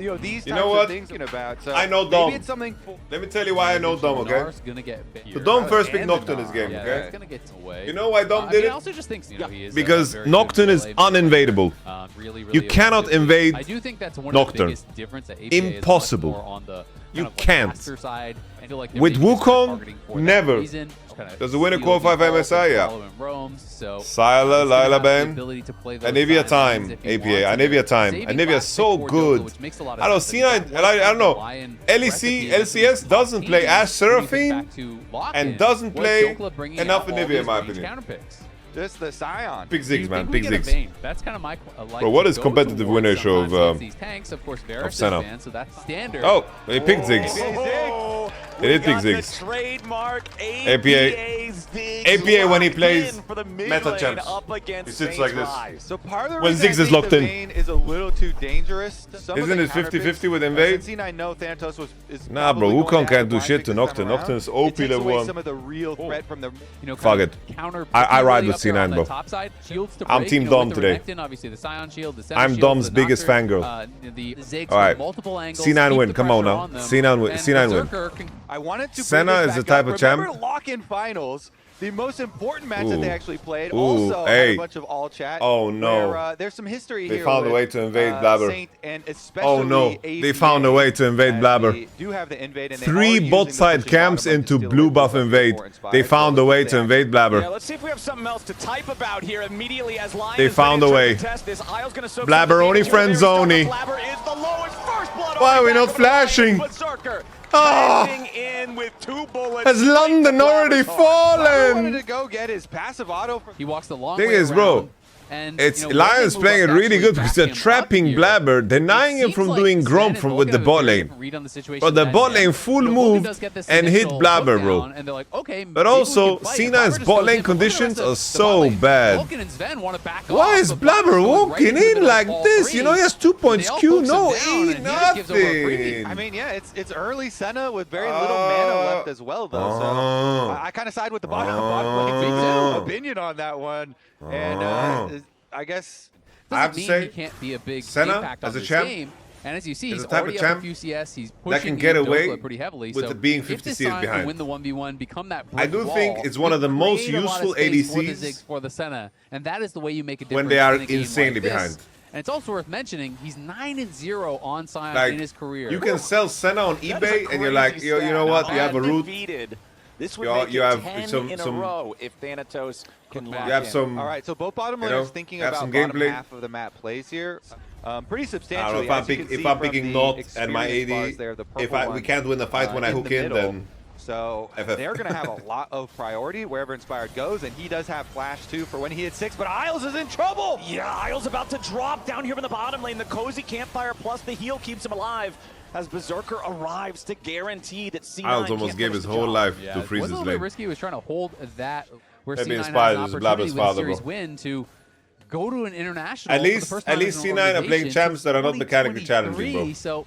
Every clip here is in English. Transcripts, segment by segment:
These You types know what? of things about. So I know Dom. maybe it's something. Let me tell you why I know Dom, okay? So Dom first picked Nocturne in this game, okay? You know why Dom did it? I also just think he is Because Nocturne is uninvadable. You cannot invade I do think that's one Nocturne. of the biggest difference that APA Impossible. Is much more on the You like can't. faster side. I feel like With Wukong, never. Does the winner qualify for MSI? Yeah. Sila, Lila Ben, Anivia time, APA. Anivia time. Anivia is so good. I don't know, C9, I don't know. LEC, LCS doesn't play Ash Seraphine and doesn't play enough Anivia in my opinion. Just the Scion. Big Ziggs, man. Big Ziggs. That's kind of my Bro, what is competitive win ratio of Senna? Oh, they picked Ziggs. It is Big Ziggs. APA when he plays meta champs, he sits like this. So part of the When reason Ziggs I is think locked the in. main is a little too dangerous. Isn't it 50-50 with invade? C9 know Thanatos is Nah, bro, probably Wukong going to can't do have shit to blind Nocturne. this time Nocturne is around. OP It takes level away 1. some of the real threat from the Fuck it. I ride with C9, bro. I'm Team Dom today. I'm Dom's biggest fangirl. Alright, C9 win. Come on now. C9 win. C9 win. I wanted to Senna bring is this the back type up. of champ. Remember lock-in finals, the most important match that Ooh. they actually played. Ooh, Also, had hey. a bunch of all chat. Oh, no. Where, there's some history They here. found a with, way to invade Blaber. Saint and especially Oh no, they APA, found a way to invade as Blaber. they do have the invade, and they 3 are using bot the side pushing camps bottom into to steal blue away buff from invade. before inspired. They found a way to invade Blaber. Yeah, let's see if we have something else to type about here immediately as Lyon They is found a ready way. to test this. Isle's gonna soak Blaber some only damage here. friend There we go. zone-y. Blaber is the lowest first blood. Why are we back not from the Lion. flashing? Berserker Ah. crashing in with 2 bullets. Has London already Blaber wanted to fallen? go get his passive auto. He walks the long Thing way is, around, bro, and, It's you know, Lion's when they playing it move up really to good because actually they're back him trapping up here, Blaber, denying him seems from like doing Zven Gromp and from with the Vulcan bot have a very lane. different read on the situation But the than bot Zven. lane full You know, Vulcan moved does get this and hit initial Blaber, hook bro. down, and they're like, okay, But maybe we also, can fight. C9's Blaber just bot goes lane in, but look at the conditions rest of are the so bot lane. bad. Vulcan and Zven want to back Why off, is but Blaber's Blaber going right walking into the in middle like of all this? three. You know, he has 2 points They all Q, pokes him no down, E, and he just gives over a freebie. nothing. I mean, yeah, it's early Senna with very little mana left as well, though. So I kind of side with the bottom lane opinion on that one. And I guess I have to Doesn't mean say, he can't be a big Senna, impact as on a this champ, game. And as you see, is he's the type already of up champ a few CS. He's that pushing can get the away Dhokla pretty heavily. with So it being if 50 this CS Scion behind. can win the 1v1, become that brick I do wall, think it's one of the you most create a lot of useful space for the ADCs Ziggs, for the Senna, and that is the way you make a difference when they are in a game insanely like this. behind. And it's also worth mentioning he's 9-0 on Scion Like, in his career. you can sell Senna on eBay and you're like, you know what, you have a route. This would You make you it have 10 some- in a row if Thanatos can lock You have in. some. all right. So both bottom You laners know, thinking have about some bottom gameplay. half of the map plays here. Pretty I substantially. don't know as you can if see I'm from picking the Not and my experience bars AD. there, the If purple we one, can't win the fight when I in hook the in, middle. then So FF. they're going to have a lot of priority wherever Inspired goes, and he does have Flash too for when he hits 6, but Isles is in trouble! Yeah, Isle's about to drop down here in the bottom lane. The cozy campfire plus the heal keeps him alive as Berserker arrives to guarantee that C9 Isles almost can't gave finish his the whole job. life Yeah, to it freeze was a his little bit lane. risky. He was trying to hold that where Maybe C9 has Inspired an is opportunity Blaber's with a father, series bro. win to go to an international. At for the least first time in an C9 are playing organization champs that are not since mechanically challenging, bro. 2023. So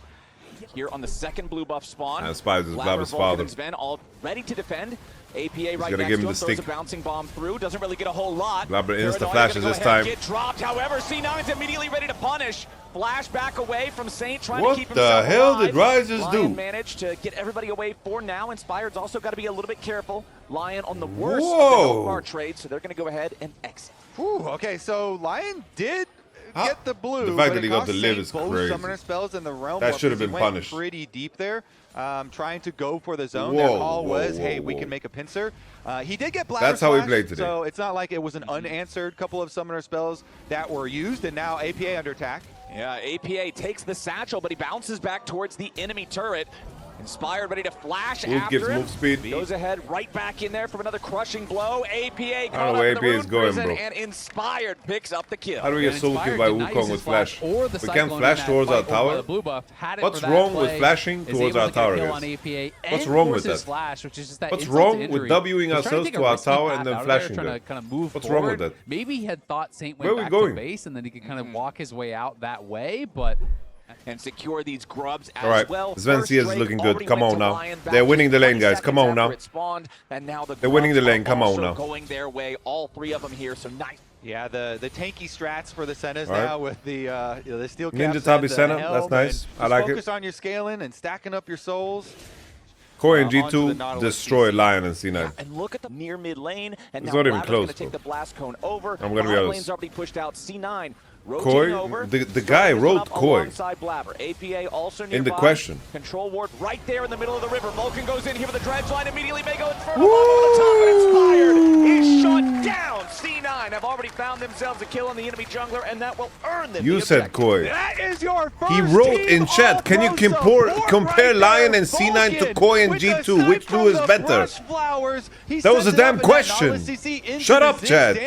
Here on the second blue buff spawn. Inspired is Blaber, Blaber's Vulcan, father. and Sven all ready to defend. APA right gonna next give to him him, the throws stick. a bouncing bomb through, doesn't really get a whole lot. Blaber Paranoia insta flashes gonna go this ahead and time. Get dropped. However, C9's immediately ready to punish. Flash back away from Saint, trying What to keep the himself hell alive. did Risers Lion do? managed to get everybody away for now. Inspired's also got to be a little bit careful. Lion on the worst Whoa. of our trade, so they're going to go ahead and exit. Whew, okay, so Lion did get the blue. The fact but that it he got cost the live Saint is both crazy. summoner spells in the realm. That weapons. should have He been went punished. pretty deep there, trying to go for the zone. Whoa, Their call whoa, was, whoa, hey, we whoa. can make a pincer. He did get Blaber That's how we Flash, played today. So it's not like it was an unanswered couple of summoner spells that were used, and now APA under attack. Yeah, APA takes the satchel, but he bounces back towards the enemy turret. Inspired, ready to flash Wolf after gives him. move speed. Goes ahead, right back in there from another crushing blow. APA caught know up where in the APA is rune going, prison, bro. and Inspired picks up the kill. How do we get And solo killed Inspired by denies Wukong his with flash? or the We can't Cyclone flash in that towards our fight over by tower? the blue buff. Had it What's for that wrong with play, flashing is towards able our to get a tower, kill guys? on APA What's and wrong with forces that? Flash, which is just that What's insult wrong to with injury. Wing He was trying ourselves take to a our risky tower path and then out of there, flashing trying them? to kind of move What's wrong with forward. that? Maybe he had thought Saint Where went are we back going? to base and then he could kind of walk his way out that way, but And secure these grubs as All right, well. Sven First CS is Drake looking good. already Come went on to now. Lion back They're winning the lane, 20 guys. Come seconds on now. after it spawned, and now the They're winning the grubs lane. are Come on also now. Going their way, all three of them here. So nice Yeah, the tanky strats for the Sennas now with the steel caps. Ninja Tabi Senna, that's nice. I like focus it. on your scaling and stacking up your souls. Koi and G2 destroy Lyon and C9. Yeah, and look at the near mid lane, and it's now not even Blaber's close. Gonna take the blast cone over. I'm gonna be honest. Lane's already pushed out. C9. Koi, the guy wrote Koi Blaber. APA also nearby. in the question. Control ward right there in the middle of the river. Vulcan goes in here with a dredge line immediately. May go Inferno over the top and inspired. He's shut down. C9 have already found themselves a kill on the enemy jungler, and that will earn them. You said Koi. That is your first He wrote in chat, can you compare Lyon and C9 to Koi and G2? Which two is better? That was a damn question. Shut up, chat.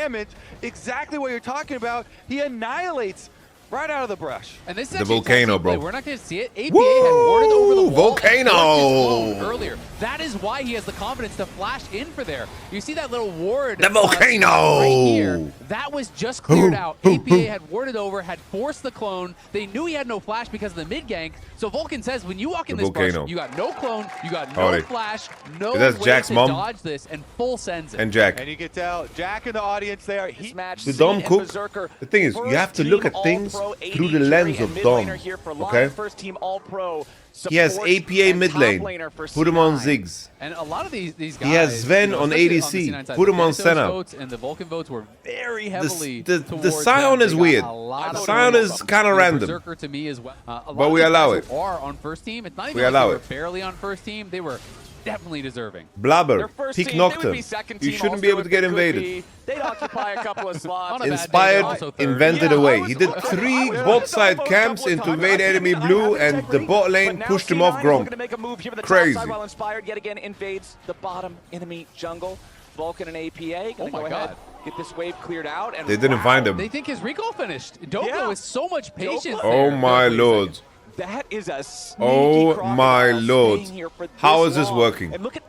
Exactly what you're talking about. He annihilates right out of the brush. And this is the volcano, bro. We're not going to see it. APA had warded over the wall volcano earlier. That is why he has the confidence to flash in for there. You see that little ward. The volcano. Right here. That was just cleared out. APA had warded over, had forced the clone. They knew he had no flash because of the mid gank. So Vulcan says, when you walk in this brush, you got no clone, you got no flash, no way Jack's to mom. dodge this, and full sends it. And Jack. And you can tell Jack in the audience there. The Dom cook. The thing is, you have to look at things through the lens of Dom. Okay. He has APA mid lane. Put him on Ziggs. And a lot of these guys. He has Zven on ADC. Put him on Senna. And the Vulcan votes were very heavily. The Scion is weird. The Scion is kind of random. Berserker to me as well. But we allow it. Are on first team. It's not even we like allow they were it. barely on first team. They were definitely deserving. Blaber, peak Nocturne. You shouldn't be able to get invaded. They'd occupy a couple of slots. Inspired, invented a way. He did 3 bot side camps into invade enemy blue, and the bot lane pushed him off Grom. Crazy. While Inspired yet again invades the bottom enemy jungle. Vulcan and APA gonna go ahead, get this wave cleared out. And they didn't find him. They think his recall finished. Dhokla with so much patience. Oh my lord. That is a oh my lord. How is this working? And look at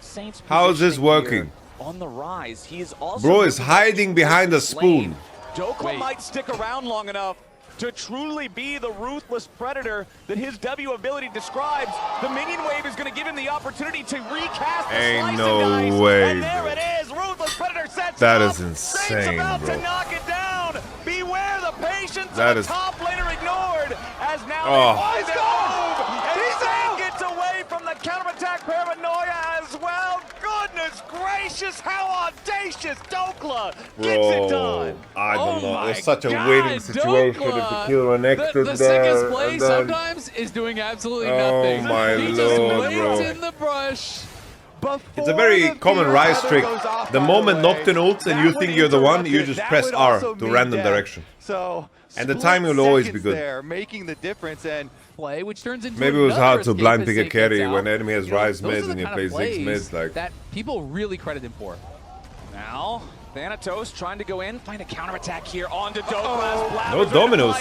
Saints. How is this working? On the rise. He is also Bro is hiding behind a spoon. Dhokla might stick around long enough to truly be the ruthless predator that his W ability describes. The minion wave is going to give him the opportunity to recast the Ain't slice no and dice. way. And there it is. Ruthless predator sets that up. is insane, Saints about bro. to knock it down. Beware the patience that of is the top laner ignored. As now oh. they find their move. And Zane gets away from the counterattack paranoia as well. Goodness gracious, how audacious Dhokla gets it done. I don't know. It's such a God, winning situation if the killer next to the second play sometimes is doing absolutely nothing. Oh my he lord, just waits in the brush. It's a very common Rise trick. The moment Nocturne ults and you think you're the one, you just press R to random direction. So and the timing will always be good. There, making the difference and play, which turns into maybe it was hard to blind pick a escape carry when enemy has Rise mid and you play Ziggs mid. Like that people really credit him for. Now Thanatos trying to go in, find a counterattack here onto Dhokla. No dominoes.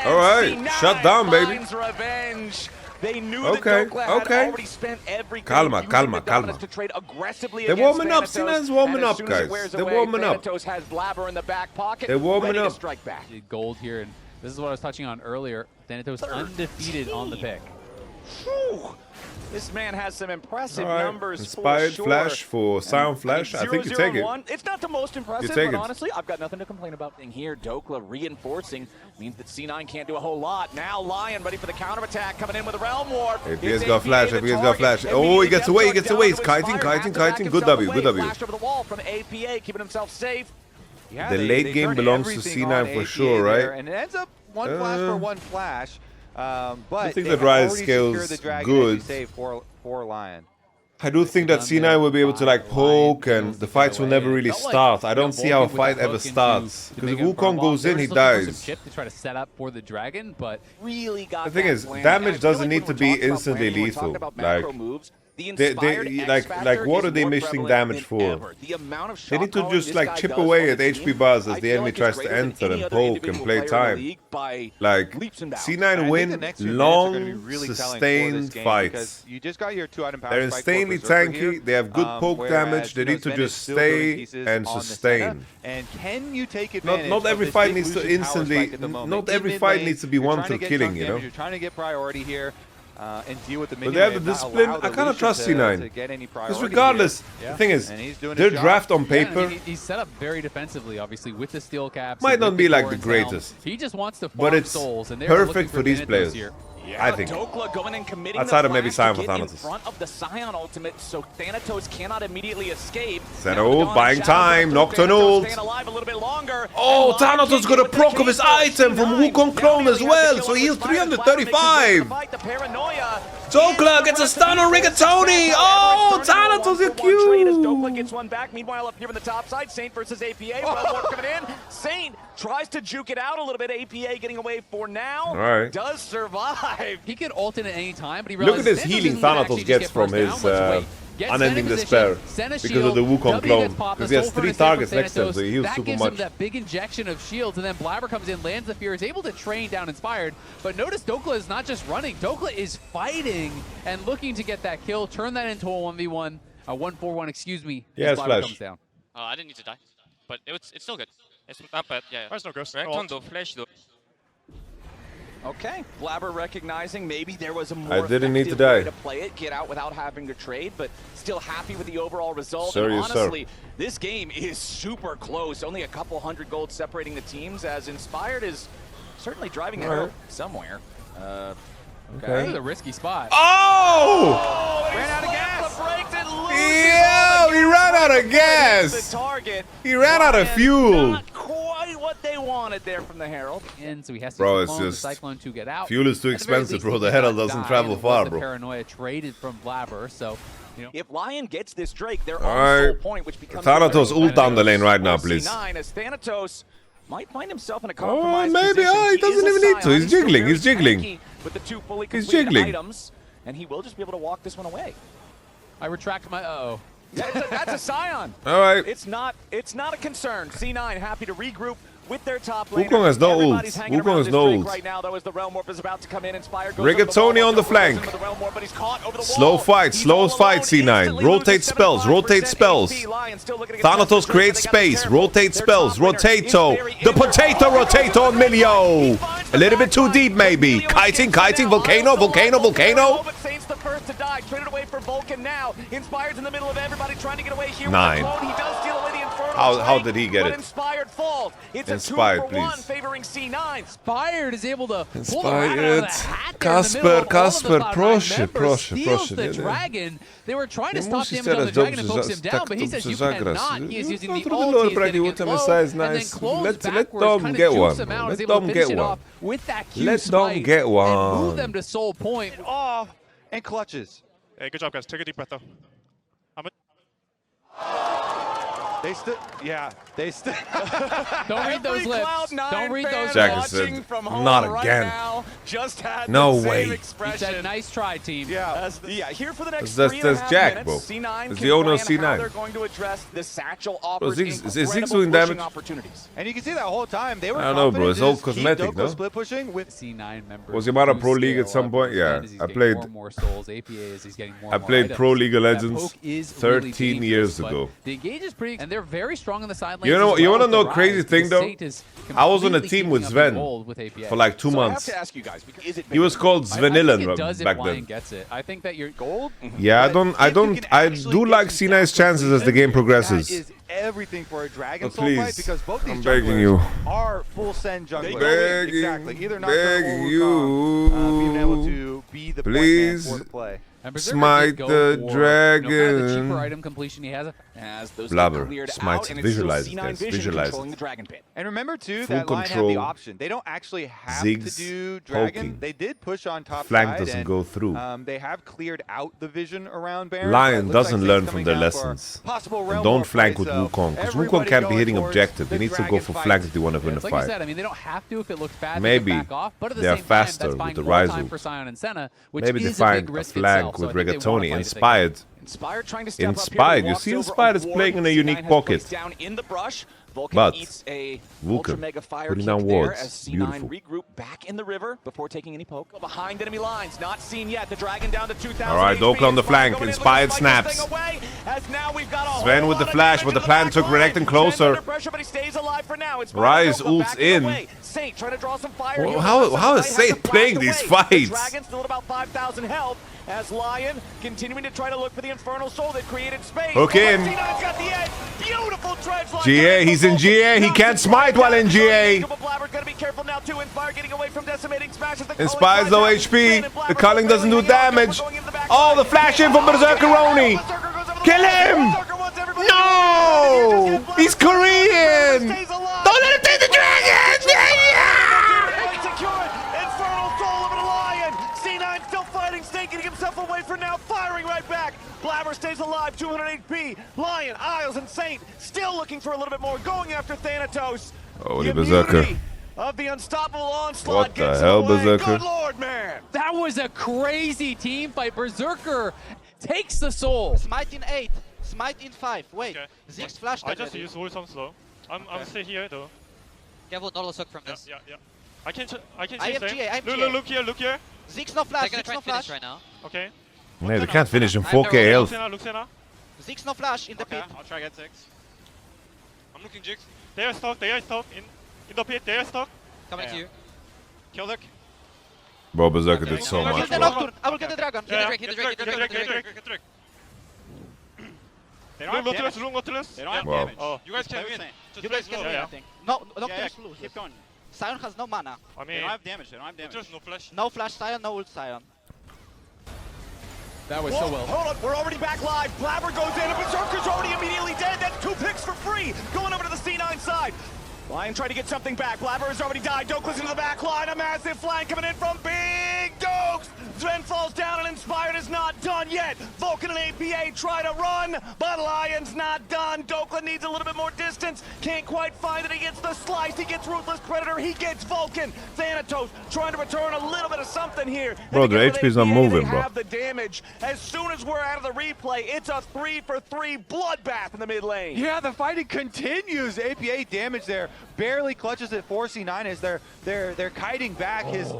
Alright, shut down, baby. Revenge. They knew okay, that Dhokla had already spent everything calma. to trade aggressively. They're warming up. C9's warming up, guys. They're warming up. Thanatos has Blaber in the back pocket. They're warming up. Strike back. Gold here, and this is what I was touching on earlier. Thanatos undefeated on the pick. Whew. This man has some impressive numbers. Inspired for sure. flash for Sound Flash. I think you take it. It's not the most impressive, but honestly, I've got nothing to complain about. And here, Dhokla reinforcing means that C9 can't do a whole lot. Now Lyon ready for the counterattack, coming in with a Realm Warp. APA's got flash. APA's got flash. Oh, he gets away. He gets away. He's kiting. Good W. Good W. Flash over the wall from APA, keeping himself safe. Yeah, the late game belongs to C9 for sure, right? And it ends up one flash for one flash. But I think that Rise scales good. For Lyon. I do think that C9 will be able to like poke and the fights will never really start. I don't see how a fight ever starts. Because if Wukong goes in, he dies. To try to set up for the dragon, but really got the thing is, damage doesn't need to be instantly lethal. Like, like what are they missing damage for? They need to just like chip away at HP bars as the enemy tries to enter and poke and play time. Like C9 win long, sustained fights. You just got your 2-item power. They're insanely tanky. They have good poke damage. They need to just stay and sustain. And can you take advantage? Not every fight needs to instantly. Not every fight needs to be one for killing. You know. You're trying to get priority here. and deal with the But minion they have the wave, not discipline. allow I kind of Lucian trust C9. to get any Because priority regardless, here. the thing is, And he's doing their his job. draft on Yeah, paper I mean, he's set up very defensively, obviously, with the steel caps. might not with be like Doran's the greatest. helm. He just wants to farm But it's souls, and they're perfect looking for these Thanatos players. here. Yeah, I think. Dhokla going and committing Outside the of maybe flash Sion to for get in Thanatos. front of the Scion ultimate, so Thanatos cannot immediately escape. Senna ult, buying time, Nocturne ult. Oh, Thanatos got a proc of his item from Wukong clone as well, so he's 335. Dhokla gets a stun on Rigatoni. Oh, Thanatos, you're cute. Dhokla gets one back. Meanwhile, up here on the top side, Saint versus APA. Well, coming in. Saint tries to juke it out a little bit. APA getting away for now. All right. Does survive. He could ult in at any time, but he Look realizes at this Sentinels healing doesn't actually Thanatos just gets get from first his down. Let's wait. Gets unending Senna in despair position, Senna because shield, of the Wukong W clone. gets popped, Because the he has soul 3 furnace targets from next to him, so he heals that super gives much. him that big injection of shields, and then Blaber comes in, lands the fear, is able to train down Inspired. But notice Dhokla is not just running. Dhokla is fighting and looking to get that kill, turn that into a 1v1, a 1-4-1, excuse me. Yeah, as Blaber Flash. comes down. I didn't need to die, but it's still good. It's not bad. Yeah. There's no ghost. React though, flash though. Okay, Blaber recognizing maybe there was a more I didn't need to effective way die. to play it, get out without having to trade, but still happy with the overall result. Sir, and yes, sir. honestly, this game is super close. Only a couple hundred gold separating the teams, as Inspired is certainly driving All ahead right. somewhere. This is a risky spot. Oh! Ran out of gas. Yeah, he ran out of gas. The target. He ran out of Ryan, fuel. Not quite what they wanted there from the Herald. In, so he has to Bro, use it's the just- Cyclone to get out. Fuel is too At the very expensive, least, bro. he The did Herald not doesn't die, travel and it far, was the bro. Paranoia traded from Blaber, so you know. If Lyon gets this Drake, they're All on soul right. point, which becomes Thanatos, very ult down the lane right now, for please. C9 as Thanatos might find himself in a Oh, compromised maybe. position. He doesn't is a even need to. Scion. He's still jiggling. very He's jiggling. tanky with the 2 fully He's completed jiggling. items, and he will just be able to walk this one away. I retract my That's a Scion. All right. It's not a concern. C9 happy to regroup with their top laner. Wukong has no Everybody's ult. hanging Wukong around has this no Drake ult. right now, though, as the Realm Warp is about to come in. Inspired goes Rigatoni on the flank. Slow fight, slow fight, C9. Rotate spells, rotate spells. Thanatos creates space, rotate spells, rotato. The potato rotato on Milio. A little bit too deep, maybe. Kiting, volcano, volcano, volcano. But Saint's the first to die. Traded away for Vulcan now. Inspired's in the middle of everybody trying to get away here. 9. With the clone. He does steal away the Inferno. How did he get but it? Inspired falls. It's Inspired, a 2-for-1 please. favoring C9. Inspired is able to pull the rabbit out of the hat there in the Kasper, middle of all of the Kasper, Cloud9 proszę, members, proszę, steals proszę, the nie, nie. dragon. They were trying to Nie stop musisz damage on teraz the dragon and dobrze focus him down, but he tak says you dobrze cannot. zagrać. He is using the No, ult, lower he is bracket getting it ultimate low, size, and then nice. close Let backwards, Dom kind of get jukes one, him bro. out, is Let able to Dom finish get it one. off with that Q Let Dom smite get and one. move them to soul point. Off and clutches. Hey, good job, guys. Take a deep breath, though. They still, yeah, they still. Don't read those lips. Don't read those Jack lips. said, "Not again." No way. He said, nice try, team. Yeah, here for the next That's 3.5 Jack, minutes, bro. C9 It's can the owner of plan how C9. they're going to address the satchel Bro, offers Ziggs- is Ziggs incredible doing pushing damage? opportunities. And you can see that whole time they were. I don't know, bro. confident It's all to just keep cosmetic, Dhokla no? split pushing with C9 members. Was Yamata do Pro League scale at some up point? as Yeah, he's I getting played- more and more souls. APA is he's getting more I and more played items. Pro League of That Legends poke is 13 really years dangerous, ago. but the engage is pretty, and they're very strong in the side lanes. You know, as you well wanna with the know rise, crazy because thing, though? Saint is I was on a completely team with keeping up the Zven gold with APA. for like 2 So I have months. to ask you guys, because is it He was called I think Zvenilan it does if back Lyon then. gets it. I think that you're gold. Yeah, I But don't, if you can I actually do get like some C9's chances as the game that progresses. is everything for a Dragon But Soul fight please, because both these I'm begging junglers you. are full send junglers. Begging, exactly. Either not begging or you. being able to be the Please. point man for the play. And Berserker Smite did go the for, dragon. kind of the cheaper item completion he has. As those Blaber, get cleared smites out, it, and it's still visualize it, C9 guys, Vision visualize controlling it. the Dragon Pit. And remember too Full that Lyon had control. the option. They don't actually have Ziggs to do Dragon. poking. They did push on top Flank side. doesn't and, go through. They have cleared out the vision around Baron. Lyon It looks doesn't like learn Saint's from coming their down for lessons. possible And realm don't war flank play, with so Wukong, because Wukong everybody can't be going hitting towards objective. the They need to go Dragon for fight. flank if they want to win It's the like you fight. said, I mean, they don't have to if it looks bad. Maybe they can back off, but at the they are same faster time, with that's the buying more Rise time ult. for Sion and Senna, which Maybe they is a big find a risk flank itself. with So I think they wanna Rigatoni. fight if they Inspired. Inspired trying to step Inspired. up here. You see Inspired is playing in a unique pocket. Down in the brush. But eats a Vulcan mega fire putting kick down there wards. as C9 Beautiful. regroup back in the river before taking any poke. Behind enemy lines, not seen yet. The dragon down to 2,000. All right, Dhokla on the flank. Inspired snaps. Sven with the flash, but the plan took Renekton closer. Rise ults in. Well, how is Saint playing these fights? Dragon still at about 5,000 health. As Lyon continuing to try to look for the Infernal Soul that created space. Hook in. C9's got the edge. Beautiful dredge line. GA, he's in GA. He can't smite while in GA. Blaber's gonna be careful now too. Inspire getting away from decimating smashes. Inspire's low HP. The culling doesn't do damage. Oh, the flash in from Berserker Roni. Kill him! No! He's Korean! Don't let him take the dragon! Infernal Soul of a Lion. C9 still fighting, staking himself away for now, firing right back. Blaber stays alive, 200 HP. Lion, Isles, and Saint still looking for a little bit more, going after Thanatos. Holy Berserker. Of the unstoppable onslaught. What the hell, Berserker? Good Lord, man. That was a crazy team fight. Berserker takes the soul. Smite in 8, smite in 5. Wait, Okay. Ziggs flashed I just already. use ult on slow. I'm stay here though. Careful, not hook from this. Yeah. I can I see have Zane. GA, I have Look, GA. look here, look here. Ziggs no flash, They're gonna Ziggs try no and finish flash. right now. Okay. Man, they can't finish in 4k health. Luxena. Ziggs no flash in the Okay, pit. I'll try to get 6. I'm looking jigs. They are stuck. In the pit. They are stuck. Coming to you. Kill Dick. Bro, Berserker did so Kill much, the bro. Nocturne. I will get the dragon. Hit the Drake, hit the Drake, hit the Drake, hit the Drake. Get Drake. They don't Look, have damage. Nautilus. They don't have Wow. damage. Oh. You guys can win. Just You play guys can slow. win, yeah. I think. No, Yeah, Nocturne's loose. keep going. Sion has no mana. I They mean, don't have damage. They don't have damage. just no flash. No flash Sion, no ult Sion. That was so well. Hold on, we're already back live. Blaber goes in, and Berserker's already immediately dead. That's 2 picks for free. Going over to the C9 side. Lion trying to get something back. Blaber has already died. Dhokla's into the back line. A massive flank coming in from Big Dokes. Zven falls down, and Inspired is not done yet. Vulcan and APA try to run, but Lion's not done. Dhokla needs a little bit more distance. Can't quite find it. He gets the slice. He gets Ruthless Predator. He gets Vulcan. Thanatos trying to return a little bit of something here. Bro, their HP is not moving, bro. They have the damage. As soon as we're out of the replay, it's a 3-for-3 bloodbath in the mid lane. Yeah, the fighting continues. APA damage there. Barely clutches it for C9 as they're kiting back. His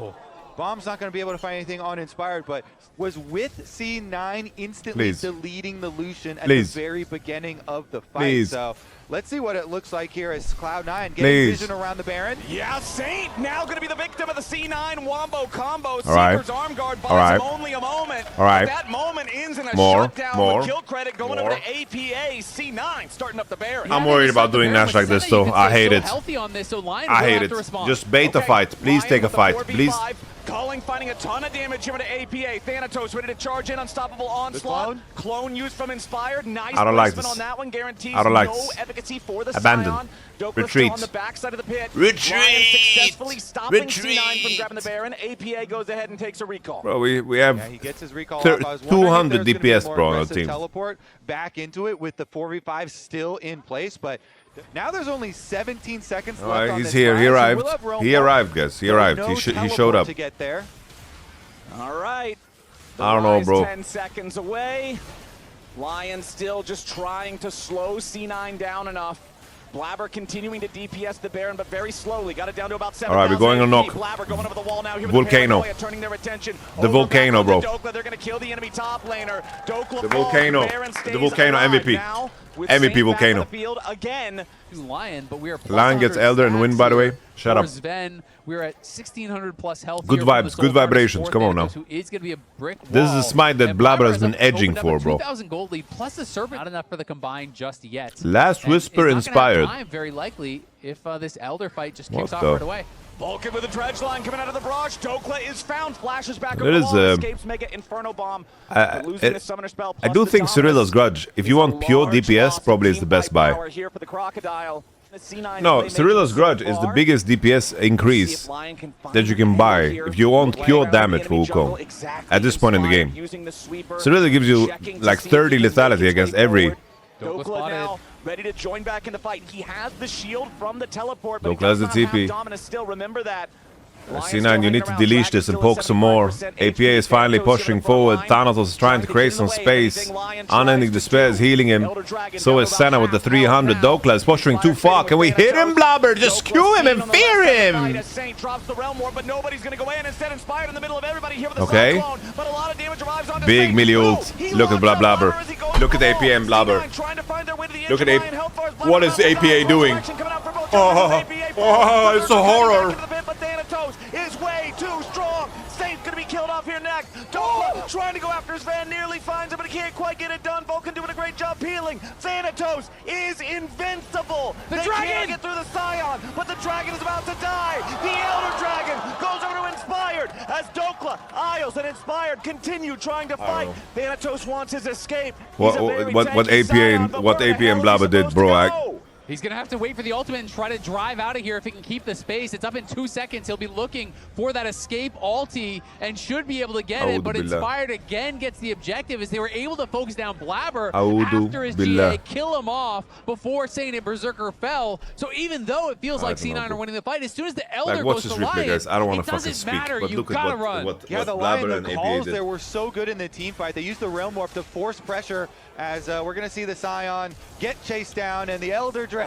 bomb's not going to be able to find anything uninspired, but was with C9 instantly deleting the Lucian at the very beginning of the fight. So let's see what it looks like here as Cloud9 getting vision around the Baron. Yeah, Saint now going to be the victim of the C9 wombo combo. Right. Seeker's arm guard buys him only a moment. All right. That moment ends in a shutdown with kill credit going over to APA. C9 starting up the Baron. I'm worried about doing Nash like this, though. I hate it. I hate it. Just bait a fight. Please take a fight. Please. Culling finding a ton of damage here to APA. Thanatos ready to charge in. Unstoppable onslaught. Clone used from Inspired. Nice I don't like placement this. on that one. Guarantees I don't like no this. efficacy for the Abandon. Scion. Dhokla Retreat. still on the backside of the pit. Retreat. Lion successfully stopping Retreat. C9 from grabbing the Baron. APA goes ahead and takes a recall. Bro, we have He gets his recall Thir- off. I was wondering 200 if there's gonna be a DPS, more bro, on our aggressive team. Teleport back into it with the 4v5 still in place, but now there's only 17 seconds left on he's this here. round, He so arrived. we'll have Rome He back. arrived, guys. He There's arrived. no He showed teleport up. to get there. All right. I don't know, Line's bro. 10 seconds away. Lion still just trying to slow C9 down enough. Blaber continuing to DPS the Baron, but very slowly. Got it down to about 7,000. All right, we're going on knock. Blaber going over the wall now. Here with Volcano. The turning their attention. The Volcano, bro. Dhokla. They're going to kill the enemy top laner. Dhokla The Volcano. Baron stays The Volcano alive MVP. now with MVP Saint back on Volcano. the field again. Lion, but we are plus Lion gets 100 Elder and win, stacks by the way. here Shut for up. Sven. We're at 1,600 plus health. Good here from vibes, the good Soul vibrations. Force Come on now. Thanatos, who is going to be a brick This is wall. the smite that And Blaber has been opened edging up for, a bro. 2,000 gold lead plus the Serpent. Not enough for the combined just yet. Last And Whisper it's not gonna have inspired. time, very likely, if this Elder fight just What kicks off the- right away. Vulcan with a dredge line coming out of the brush. Dhokla is found. Flashes back It over the is, wall. Escapes Mega Inferno Bomb. Losing the Summoner Spell. I plus do the think dominance. Cirilla's Grudge, if you want pure Large DPS, loss probably of is the best team buy. fight power here for the Crocodile. The C9 No, playmaking Cirilla's so Grudge is the far. biggest DPS increase See if Lion can find that you can an buy angle here. if you want Playing pure around the damage enemy for jungle Wukong. exactly At this point in the as game. using the sweeper, Cirilla gives you checking to like see if 30 he can make lethality his against way every. forward. Dhokla Dhokla now ready to join back in the fight. He has the shield from the teleport, but Dhokla has he the does not TP. have dominance still. Remember that. C9, you need to deletion this and poke some more. APA is finally pushing forward. Thanatos is trying to create some space. Unending Despair is healing him. So is Senna with the 300. Dhokla is pushing too far. Can we hit him, Blaber? Just skew him and fear him! Okay. Big melee ult. Look at Blaber. Look at APA and Blaber. Look at APA. What is APA doing? Oh, it's a horror. But Thanatos is way too strong. Saint's gonna be killed off here next. Dhokla trying to go after Zven, nearly finds him, but he can't quite get it done. Vulcan doing a great job peeling. Thanatos is invincible. The they dragon! can't get through the Scion, but the dragon is about to die. The Elder Dragon goes over to Inspired as Dhokla, Isles, and Inspired continue trying to fight. Thanatos wants his escape. What APA and Blaber did, bro. He's going to have to wait for the ultimate and try to drive out of here if he can keep the space. It's up in 2 seconds. He'll be looking for that escape ulti and should be able to get it. But Inspired again gets the objective as they were able to focus down Blaber after his GA, kill him off before Saint and Berserker fell. So even though it feels like C9 are winning the fight, as soon as the Elder goes to Lyon, guys? I don't want to fucking speak, matter. But You look gotta at run. what Yeah, the Blaber Lion, and the APA calls did. there were so good in the team fight. They used the Realm Warp to force pressure as we're going to see the Scion get chased down and the Elder Dragon.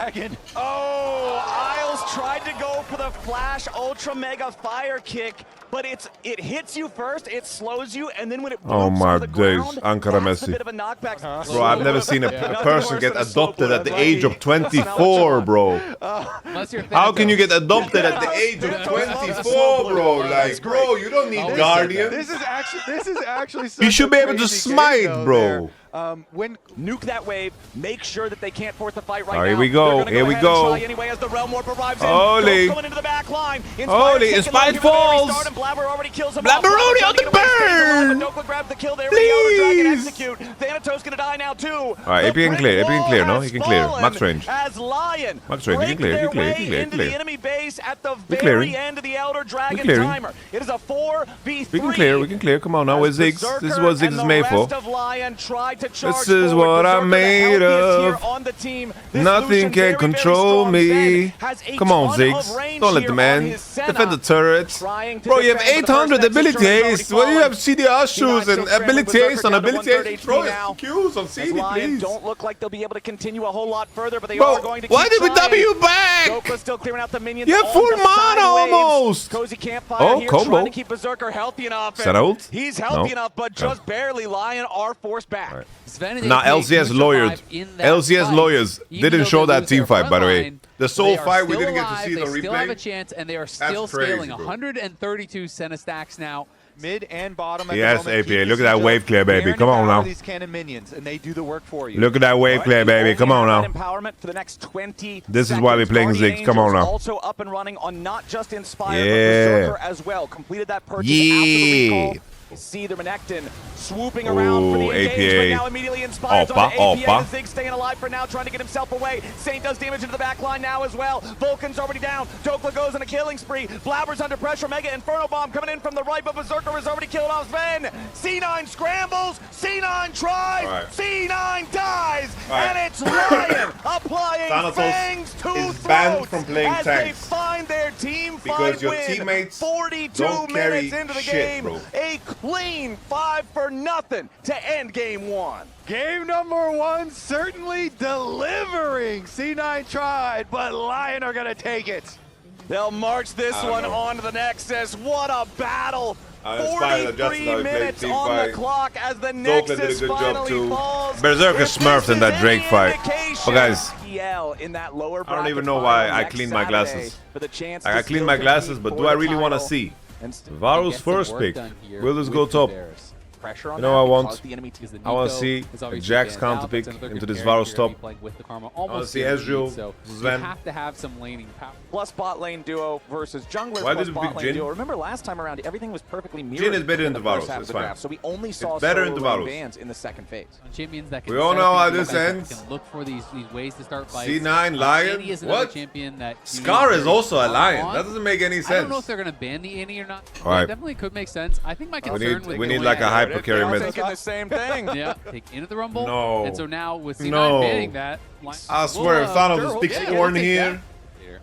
Oh, Isles tried to go for the flash ultra mega fire kick, but it hits you first, it slows you, and then when it oh my the days, ground, Ankara that's a Messi. bit of a knockback. Bro, I've never seen a person get adopted at the age of 24, bro. How can you get adopted at the age of 24, bro? Like, bro, you don't need guardian. This is actually. You should be able to smite, bro. When nuke that wave, make sure that they can't force the fight right now. Here we go. Here we go. Anyway, as the Realm Warp arrives in. Holy. Coming into the back line. Holy. Inspired falls. Blaber already kills him. Blaber already on the burn. Dhokla grabs the kill there. Please. Execute. Thanatos gonna die now too. All right, AP can clear. AP can clear. No, he can clear. Max range. As Lyon. Max range. He can clear. He can clear. He can into clear. the enemy base at the very end of the Elder Dragon timer. It is a 4v3. We can clear. We can clear. Come on now. Where's Ziggs? This is what Ziggs is made for. This is what I'm made of. Nothing can control me. Come on, Ziggs. Don't let the man defend the turret. Bro, you have 800 ability haste. Well, you have CDR shoes and ability haste on ability haste. Bro, it's Qs on CD, please. Don't look like they'll be able to continue a whole lot further, but they Bro, are going to why did we W back? Dhokla still clearing out the minions. You have full mana almost. Cozy can't fire here, combo. trying to keep Berserker healthy enough. Ult? He's healthy enough, but just barely. Lyon are forced back. Now LCS lawyers. LCS lawyers didn't show that team fight, by the way. The soul fight we didn't get to see the replay. They still have a chance, and they are still scaling. 132 Senna stacks now. Mid and bottom. Yes, APA. Look at that wave clear, baby. Come on now. These cannon minions, and they do the work for you. Look at that wave clear, baby. Come on now. Empowerment for the next 20 this is why we're playing Ziggs. Come on now. Also up and running on not just Inspired, but Berserker as well. Completed that purchase after the recall. See the Renekton swooping around for the engage, but now immediately Inspired on the APA. Ziggs staying alive for now, trying to get himself away. Saint does damage into the back line now as well. Vulcan's already down. Dhokla goes on a killing spree. Blaber's under pressure. Mega Inferno Bomb coming in from the right, but Berserker is already killed off Zven. C9 scrambles. C9 tries. C9 dies. And it's Lyon applying fangs to banned from playing as tanks. they find their team because fight your win. teammates 42 don't carry minutes into the shit, game. Bro. A clean 5-0 to end game one. Game number one certainly delivering. C9 tried, but Lyon are going to take it. They'll march this one on to the Nexus. What a battle. 43 minutes on the clock as the Nexus finally falls. Berserker smurfed in that Drake fight. But guys, in that lower I don't even know why I cleaned my glasses. I cleaned my glasses, but do I really want to see Varo's first pick? Will this go top? You know I want to see a Jax counter pick into this Varos top. I want to see Ezreal, Zven. You have to have some laning power. Plus bot lane duo versus jungler. Why plus did we bot pick lane Jhin? duo. Remember last time around, everything was perfectly mirrored. Jhin is better in the Varos, it's fine. fine. So we only saw better in the solo Varos. bans in the second phase. Champions that can we all know how this ends. Can look for these ways to start fights. C9, Lyon. What? Scar is also a Lion. That doesn't make any sense. I don't know if they're going to ban the Annie or not. All right. It definitely could make sense. I think my concern we need like a hyper carry mid. Thinking the same thing. Yeah, take into the Rumble. No. And so now with C9 banning that. I swear, if Thanatos speaks Ornn here.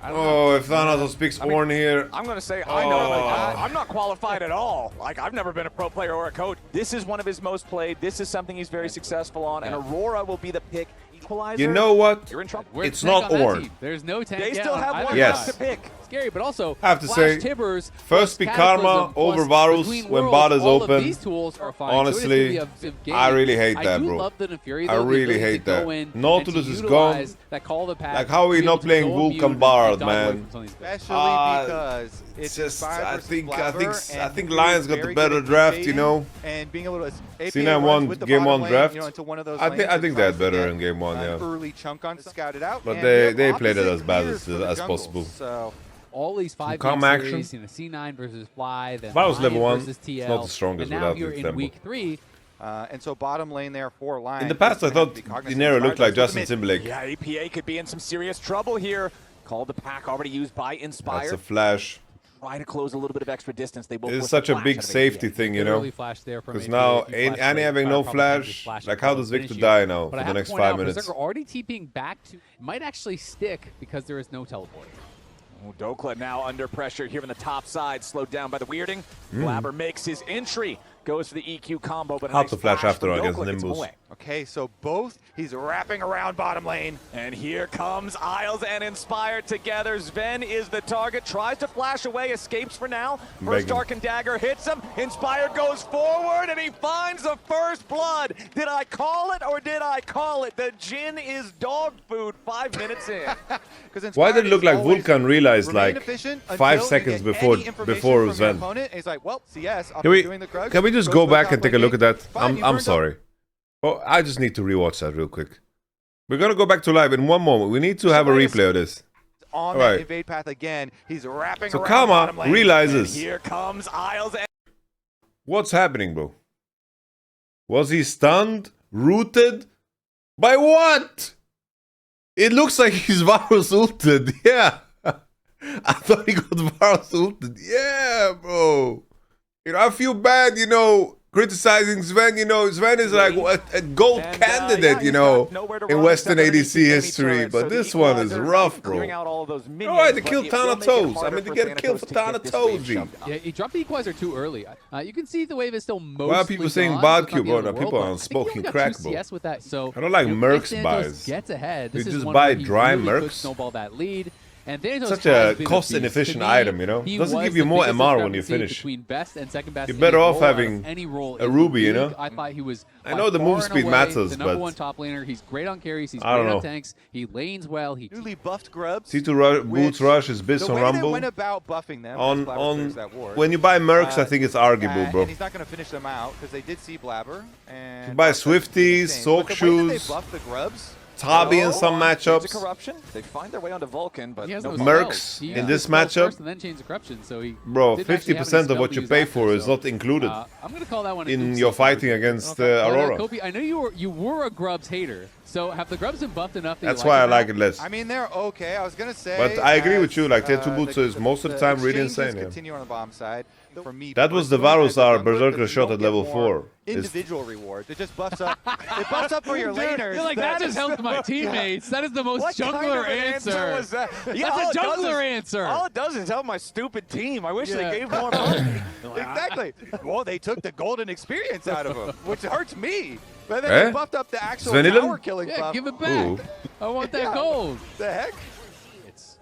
Oh, if Thanatos picks Ornn here. I'm going to say, I know, I'm not qualified at all. Like, I've never been a pro player or a coach. This is one of his most played. This is something he's very successful on, and Aurora will be the pick. Equalizer. You know what? You're in trouble. It's not Ornn. There's no tank. They still have one yes. to pick. Scary, but also I have to say, Tibbers first pick Karma over Varus when bot is open. These tools are fine. Honestly, I really hate that, bro. I really hate that. Nautilus is gone. Like, how are we not playing Vulcan Bard, man? Especially because it's just, I think Lion's got the better draft, you know. And being able to C9 won game 1 draft. You know, into one of those I think they had better in game 1, yeah. Early chunk on scouted out, but they played it as bad as possible. So all these 5 Calm action. series, you know, C9 versus Fly, then Varus level 1, versus TL, it's not the strongest and now without you're the in tempo. week 3. and so bottom lane there for Lyon. In the past, I thought Dinero looked like Justin Timberlake. Yeah, APA could be in some serious trouble here. Called the pack already used by Inspire. That's a flash. Try to close a little bit of extra distance. They will. It's such a big safety thing, you know. Because now, Annie having no flash, like how does Victor die now for the next 5 minutes? Berserker already TPing back to might actually stick because there is no teleport. Oh, Dhokla now under pressure here in the top side, slowed down by the weirding. Blaber makes his entry, goes for the EQ combo, but hard to flash after against Nimbus. Okay, so both, he's wrapping around bottom lane. And here comes Isles and Inspired together. Zven is the target, tries to flash away, escapes for now. First Dark and Dagger hits him. Inspired goes forward, and he finds the first blood. Did I call it, or did I call it? The Jhin is dog food 5 minutes in. Why did it look like Vulcan realized like 5 seconds before Zven? He's like, well, CS, can we just go back and take a look at that? I'm sorry. Oh, I just need to rewatch that real quick. We're gonna go back to live in one moment. We need to have a replay of this. On that invade path again, he's wrapping so around Karma realizes. And here comes Isles. What's happening, bro? Was he stunned? Rooted? By what? It looks like he's Varus ulted. Yeah. I thought he got Varus ulted. Yeah, bro. You know, I feel bad, you know, criticizing Zven. You know, Zven is like a gold candidate, you know, in Western ADC history. But this one is rough, bro. Alright, to kill Thanatos. I mean, to get a kill for Thanatos, G. Yeah, he dropped the equalizer too early. You can see the wave is still mostly Why are people saying bad Q, bro? Now people are unspoken crack, bro. I don't like Mercs buys. You just buy dry Mercs. Snowball that lead. And such a cost-inefficient item, you know? Doesn't give you more MR when you finish. Best and second best You're better off having a Ruby, you know? I thought he was I know the move speed matters, the #1 but top laner. He's great on carries. He's great on tanks. He lanes well. He newly buffed Grubs. C2 boots rush is Biz on Rumble. The way they went about buffing them on when you buy Mercs, I think it's arguable, bro. And he's not going to finish them out because they did see Blaber. And you buy Swifties, Soak Shoes. They buffed the Grubs. Tabi in some matchups. Corruption. They find their way onto Vulcan, but no Mercs in this matchup. And then chains of corruption, so he bro, 50% of what you pay for is not included. I'm gonna call that one in your fighting against Aurora. Kobe, I know you were a Grubs hater. So have the Grubs been buffed enough? That's why I like it less. I mean, they're okay. I was gonna say. But I agree with you. Like Tier 2 boots is most of the time really insane. Continue on the bottom side. For me, that was the Varus Berserker shot at level 4. Individual rewards. It just buffs up. It buffs up for your laners. You're like, that just helped my teammates. That is the most jungler answer. Was that? Yeah, that's a jungler answer. All it does is help my stupid team. I wish they gave more money. Exactly. Well, they took the golden experience out of him, which hurts me. But then they buffed up the actual tower killing buff. Yeah, give it back. Ooh. I want that gold. The heck?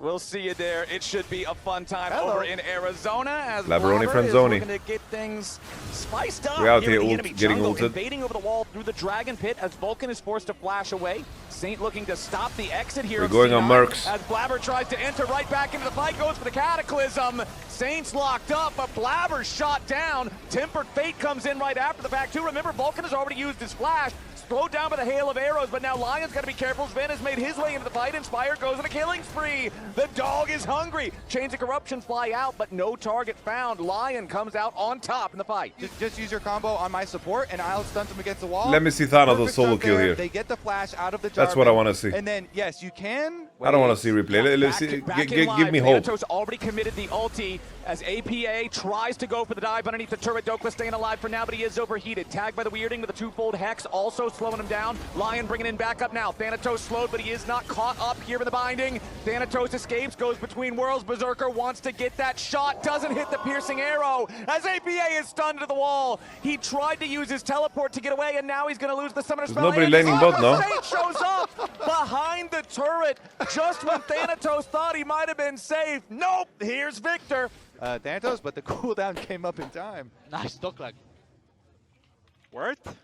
We'll see you there. It should be a fun time over in Arizona as Labroni Blaber is Franzoni. looking to get things spiced up. We're out here here getting ulted. Invading over the wall through the Dragon Pit as Vulcan is forced to flash away. Saint looking to stop the exit here. We're going on Mercs. As Blaber tries to enter right back into the fight, goes for the Cataclysm. Saint's locked up, but Blaber's shot down. Tempered Fate comes in right after the fact too. Remember, Vulcan has already used his flash. Slowed down by the hail of arrows, but now Lion's got to be careful. Zven has made his way into the fight. Inspired goes on a killing spree. The dog is hungry. Chains of Corruption fly out, but no target found. Lion comes out on top in the fight. Just use your combo on my support, and I'll stunt him against the wall. Let me see Thanatos solo kill here. They get the flash out of the jar. That's what I want to see. And then, yes, you can I don't want to see replay. Let's see. Give me hope. Thanatos already committed the ulti as APA tries to go for the dive underneath the turret. Dhokla staying alive for now, but he is overheated. Tagged by the weirding with a twofold hex, also slowing him down. Lyon bringing in back up now. Thanatos slowed, but he is not caught up here in the binding. Thanatos escapes, goes between worlds. Berserker wants to get that shot, doesn't hit the piercing arrow as APA is stunned to the wall. He tried to use his teleport to get away, and now he's going to lose the summoner spell. Nobody laning bot, no? Saint shows up behind the turret just when Thanatos thought he might have been safe. Nope, here's Victor. Thanatos, but the cooldown came up in time. Nice Dhokla. Worth?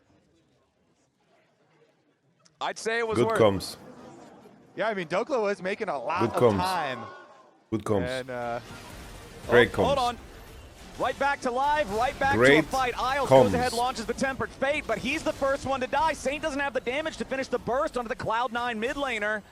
I'd say it was Good worth. comms. Yeah, I mean, Dhokla was making a lot Good of comms. time. Good comms. And, Great comms. Hold on. Right back to live, right back Great to a fight. Isles comms. goes ahead, launches the Tempered Fate, but he's the first one to die. Saint doesn't have the damage to finish the burst onto the Cloud9 mid laner.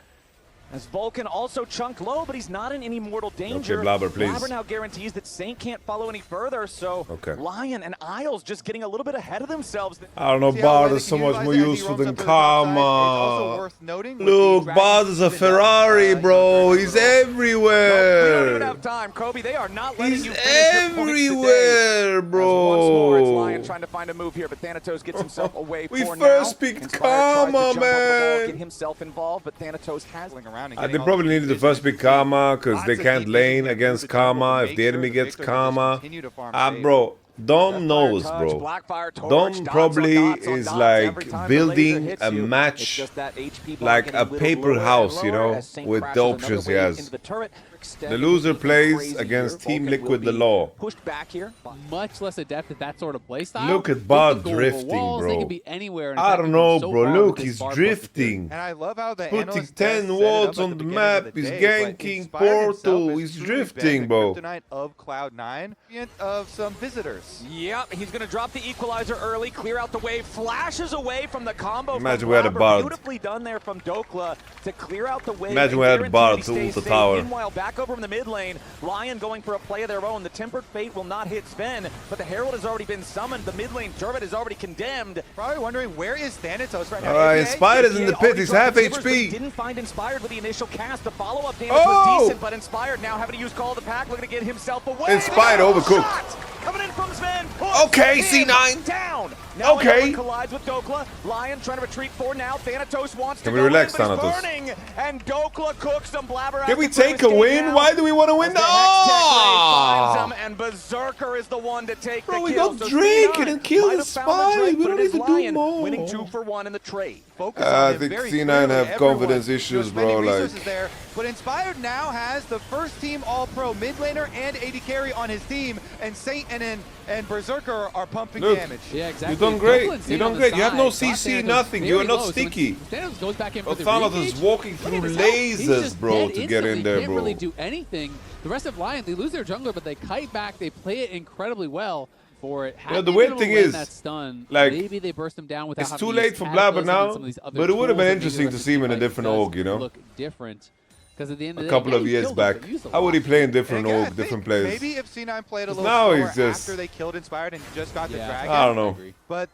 As Vulcan also chunked low, but he's not in any mortal danger. Okay, Blaber, please. Blaber now guarantees that Saint can't follow any further, so Okay. Lion and Isles just getting a little bit ahead of themselves. I don't know, see how Bard well is they so can much utilize more it as he useful roams than up to the top side. It's also Karma. worth noting with Look, the Bard dragon is a to the Ferrari, he's bro. under He's control. We don't even everywhere. have time, Kobe. They are not letting He's you finish your points today. everywhere, As once more, it's Lion bro. trying to find a move here, but Thanatos gets himself away We for first now. picked Inspired tries to Karma, jump up the wall, man. get himself involved, but Thanatos has around and They getting all probably the needed the vision first and pick Karma because lots they of can't deep vision lane that against moves the jungle to Karma. If make the sure enemy that gets Victor can just Karma, continue to farm safe. bro, Dom Sapphire knows, touch, bro. Blackfire torch, Dom dots on probably dots on is dots like every time the laser building hits a you. It's match just that HP bar like getting a little paper lower and house, you lower know, as Saint with crashes the another options he wave has. into the turret. The loser Extended plays crazy against here. Team Vulcan Liquid will the be Law. Pushed back here. Much less adept at that sort of play style. Look at They Bard can go over drifting, walls, They bro. can be anywhere. and I in fact, don't they can go know, so bro. far Look, with this he's Bard plus drifting. And I love how the Putting analyst 10 set it wards up at on the beginning map. of the He's day, but ganking Inspired itself Portal. has He's truly drifting, been bro. the kryptonite of Cloud9 of some visitors. Yep, he's going to drop the equalizer early, clear out the wave, flashes away from the combo. Imagine from we had a Blaber. Bard. Beautifully done there from Dhokla to clear out the wave. Imagine and we had a guarantee Bard he to stays ult the safe. tower. Meanwhile, back over in the mid lane, Lyon going for a play of their own. The Tempered Fate will not hit Zven, but the Herald has already been summoned. The mid lane turret is already condemned. Probably wondering, where is Thanatos right now? Alright, APA? Inspired is in the APA pit. already He's dropped half the Tibbers, but he HP. didn't find Inspired with the initial cast. The follow-up damage Oh! was decent, but Inspired now having to use Call of the Pack, looking to get himself away. Inspired overcooked. Shot coming in from Zven. Push Okay, in, C9. Down. Now Okay. Lyon collides with Dhokla. Lyon trying to retreat for now. Thanatos wants Can to we go relax, in, but he's Thanatos? burning. And Dhokla cooks them. Blaber Can we asking for take a escape win? now. Why do we want to win? As the Hex Tech Blade finds Ah! him, and Berserker is the one to take Bro, the we kill. got So Drake C9 and kill might the have found the spy. Drake, We but don't it is need to do Lyon more. winning 2-for-1 in the trade. Focus I on him think very C9 clearly. have Everyone, confidence issues, there's many bro, like- resources there, but Inspired now has the first team All-Pro mid laner and AD carry on his team, and Saint and Berserker are pumping Look. damage. Yeah, exactly. You done great. Dhokla and You Saint done on the great. You have no side got CC, Thanatos nothing. You very are not low. So when sticky. Thanatos goes back in for Well, the Thanatos re-engage, is walking look at through his health. He's lasers, just bro, dead to get in instantly. there, Can't bro. really do anything. The rest of Lion, they lose their jungler, but they kite back. They play it incredibly well for it. Yeah, the weird thing is, that stun, like, maybe they burst him down without It's having too to use late for Cataclysm Blaber and now, some of these other but it would have been tools that maybe interesting the to rest see him of in the a team different does org, you know? Look different. Because at the end of A the couple day, of yeah, years killed him, back. but used a How would he lot. play in different And again, I org, think different players? Maybe if C9 played a little Now slower he's just- after they killed Inspired and just got the Yeah, dragon. I don't know. agree. But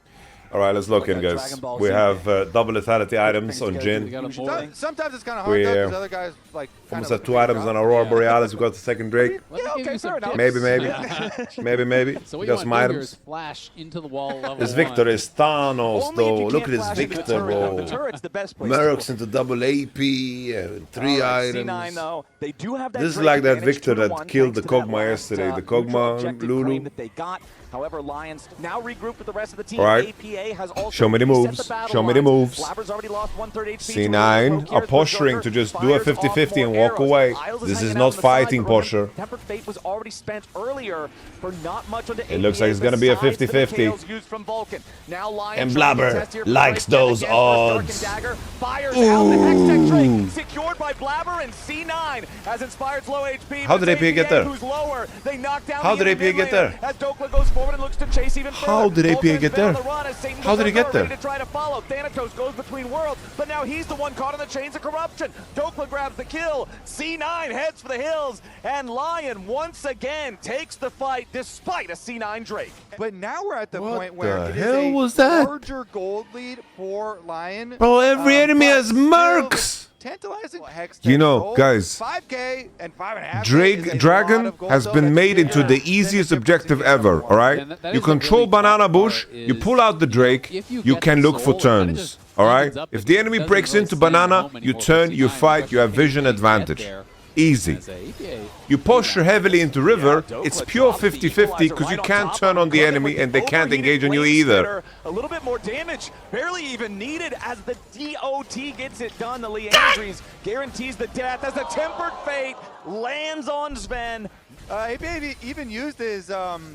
All right, let's look Like in, a guys. Dragon Ball We Z. have double lethality items on We Jin. got a Usually board. don't. sometimes it's kind of hard though, because other guys like Almost kinda have 2 items on Aurora Borealis. We got the second Drake. Let me Yeah, give okay, you some fair enough. tips. Maybe. So We what you got want some to do here is items. flash into the wall level This 1. Victor is Thanos, Only if though. you Look at can't this flash into the Victor, turret. bro. The turret's the best place. Mercs into double AP, 3 items. C9 though, they do have that This is Drake like that advantage, Victor 2-1, that killed thanks the to that Kog'Maw last, yesterday. The neutral Kog'Maw objective Lulu. claim that they got. However, Lions now regrouped with the rest of the team. All right. APA has also Show me the reset moves. battle Show me the lines. moves. Blaber's already lost 1/3 HP. C9 are posturing to just do a 50-50 and walk away. This is not fighting posture. Tempered Fate was already spent earlier for not much on the It looks like it's gonna be a besides the 50-50. KOs used from Vulcan. Now Lion And trying to Blaber test here for likes the right those again, first Dark odds. and Dagger fires out the Hextech Drake, secured by Blaber and C9 as Inspired's low HP. How but did it's APA get there? Who's lower. They knock down How the did enemy APA get mid laner there? As Dhokla goes forward and looks to chase even further. How did APA Vulcan has get been on there? the run as Satan How did he get there? ready to try to follow. Thanatos goes between worlds, but now he's the one caught in the chains of corruption. Dhokla grabs the kill. C9 heads for the hills, and Lyon once again takes the fight despite a C9 Drake. But now we're at the What point where the it hell is a was that? larger gold lead for Lyon. Bro, every enemy but has still mercs. Tantalizing. Hex You know, sold. guys, 5K and 5.5K is a lot Dragon of gold, has though. been That's made bigger into the than easiest difference objective in game ever, one. alright? And that You is the control really banana tough bush, part you is, pull out the Drake, if you you get can the look for soul, it kinda turns, just alright? evens up If the the game. enemy Doesn't breaks really into stand banana, home you anymore turn, for you C9, fight, you have especially vision if you get advantage. there. Easy. As a APA, You posture heavily into river, Dhokla it's pure drops the 50-50 equalizer because you right can't top turn of on the him. enemy and they can't Overheated engage on you flame either. spitter. A little bit more damage, barely even needed as the DOT gets it done. The Leandries guarantees the death as the tempered fate lands on Zven. APA even used his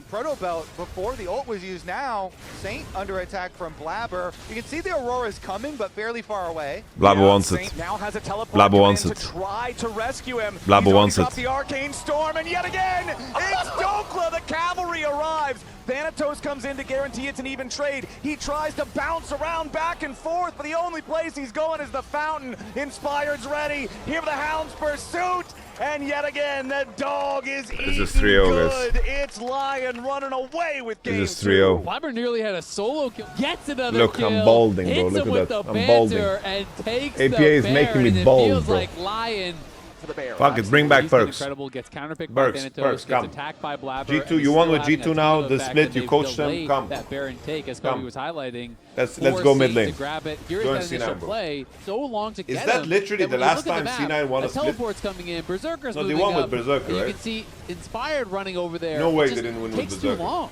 proto belt before the ult was used. Now Saint under attack from Blaber. You can see the Aurora's coming, but fairly far away. Blaber wants it. Saint now has a teleport Blaber wants to it. try to rescue him. Blaber He's wants already got it. the arcane storm, and yet again, it's Dhokla. The cavalry arrives. Thanatos comes in to guarantee it's an even trade. He tries to bounce around back and forth, but the only place he's going is the fountain. Inspired's ready. Here for the Hound's pursuit. And yet again, the dog is eating just 3-0, good. guys. It's Lyon running away with game This is two. 3-0. Blaber nearly had a solo kill, gets another Look, kill, I'm balding, bro. hits Look him at with that. the I'm balding. banter and takes APA the is bear, making me and it bald, feels bro. like Lyon For the bear. Fuck it, bring back He's been perks. incredible, gets counterpicked by Perks, Thanatos, perks, gets come. attacked by Blaber. G2, and you he's won still with having G2 to now, deal with the fact split, that you they've coached them, delayed come. That bear intake, as Come. Cody was highlighting. Let's for go Saint mid lane. To grab it. Here's Join that C9, initial bro. play. So long to get that him literally that the when you last look at time the map, C9 won a the split? teleport's coming in. Berserker's No, they moving won with up, Berserker, and you right? can see Inspired running over there. No way It they just didn't win with takes Berserker. too long.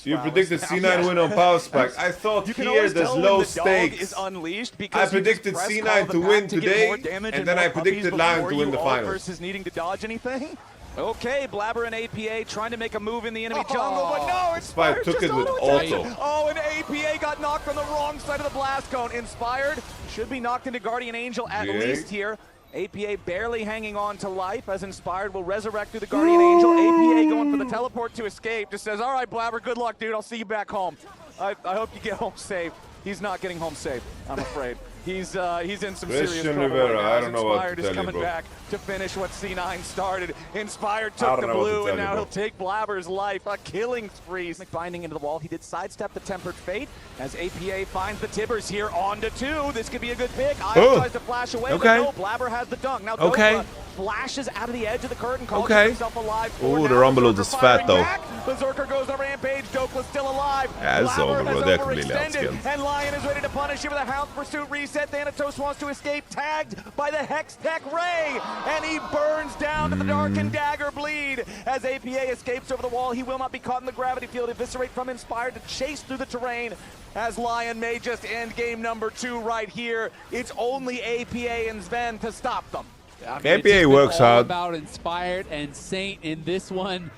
You predicted C9 win on Power Spike. I thought You can here always there's tell low when the dog stakes. is unleashed I because you predicted just press C9 call the to pack win to get today, more damage and then more I predicted puppies Lyon before to win you the ult finals. versus needing to dodge anything. Okay, Blaber and APA trying to make a move in the enemy jungle, but no, Inspired took it with auto. Oh, and APA got knocked on the wrong side of the blast cone. Inspired should be knocked into Guardian Angel at least here. APA barely hanging on to life as Inspired will resurrect through the Guardian Angel. APA going for the teleport to escape. Just says, all right, Blaber, good luck, dude. I'll see you back home. I hope you get home safe. He's not getting home safe, I'm afraid. He's in some serious Christian trouble Rivera, right now. I don't know what to Inspired is tell you, coming bro. back to finish what C9 started. Inspired I took don't the know what to blue, tell and you, now bro. he'll take Blaber's life. A killing spree. Binding into the wall. He did sidestep the Tempered Fate as APA finds the Tibbers here on to 2. This could be a good pick. Io tries to flash away, Okay. but no, Blaber has the dunk. Now Okay. Dhokla flashes out of the edge of the curtain, calls Okay. himself alive. Ooh, Now the Rumble Berserker is fat, firing though. back. Berserker goes on rampage. Dhokla still alive. Yeah, it's Blaber over, bro. has They're completely overextended, outskilled. and Lyon is ready to punish him with a Hound's Pursuit reset. Thanatos wants to escape, tagged by the Hex Tech Ray, and he burns down to the Darkened Dagger bleed. As APA escapes over the wall, he will not be caught in the gravity field. Eviscerate from Inspired to chase through the terrain, as Lyon may just end game number 2 right here. It's only APA and Zven to stop them. I mean, APA it's just been works all hard. about Inspired and Saint in this one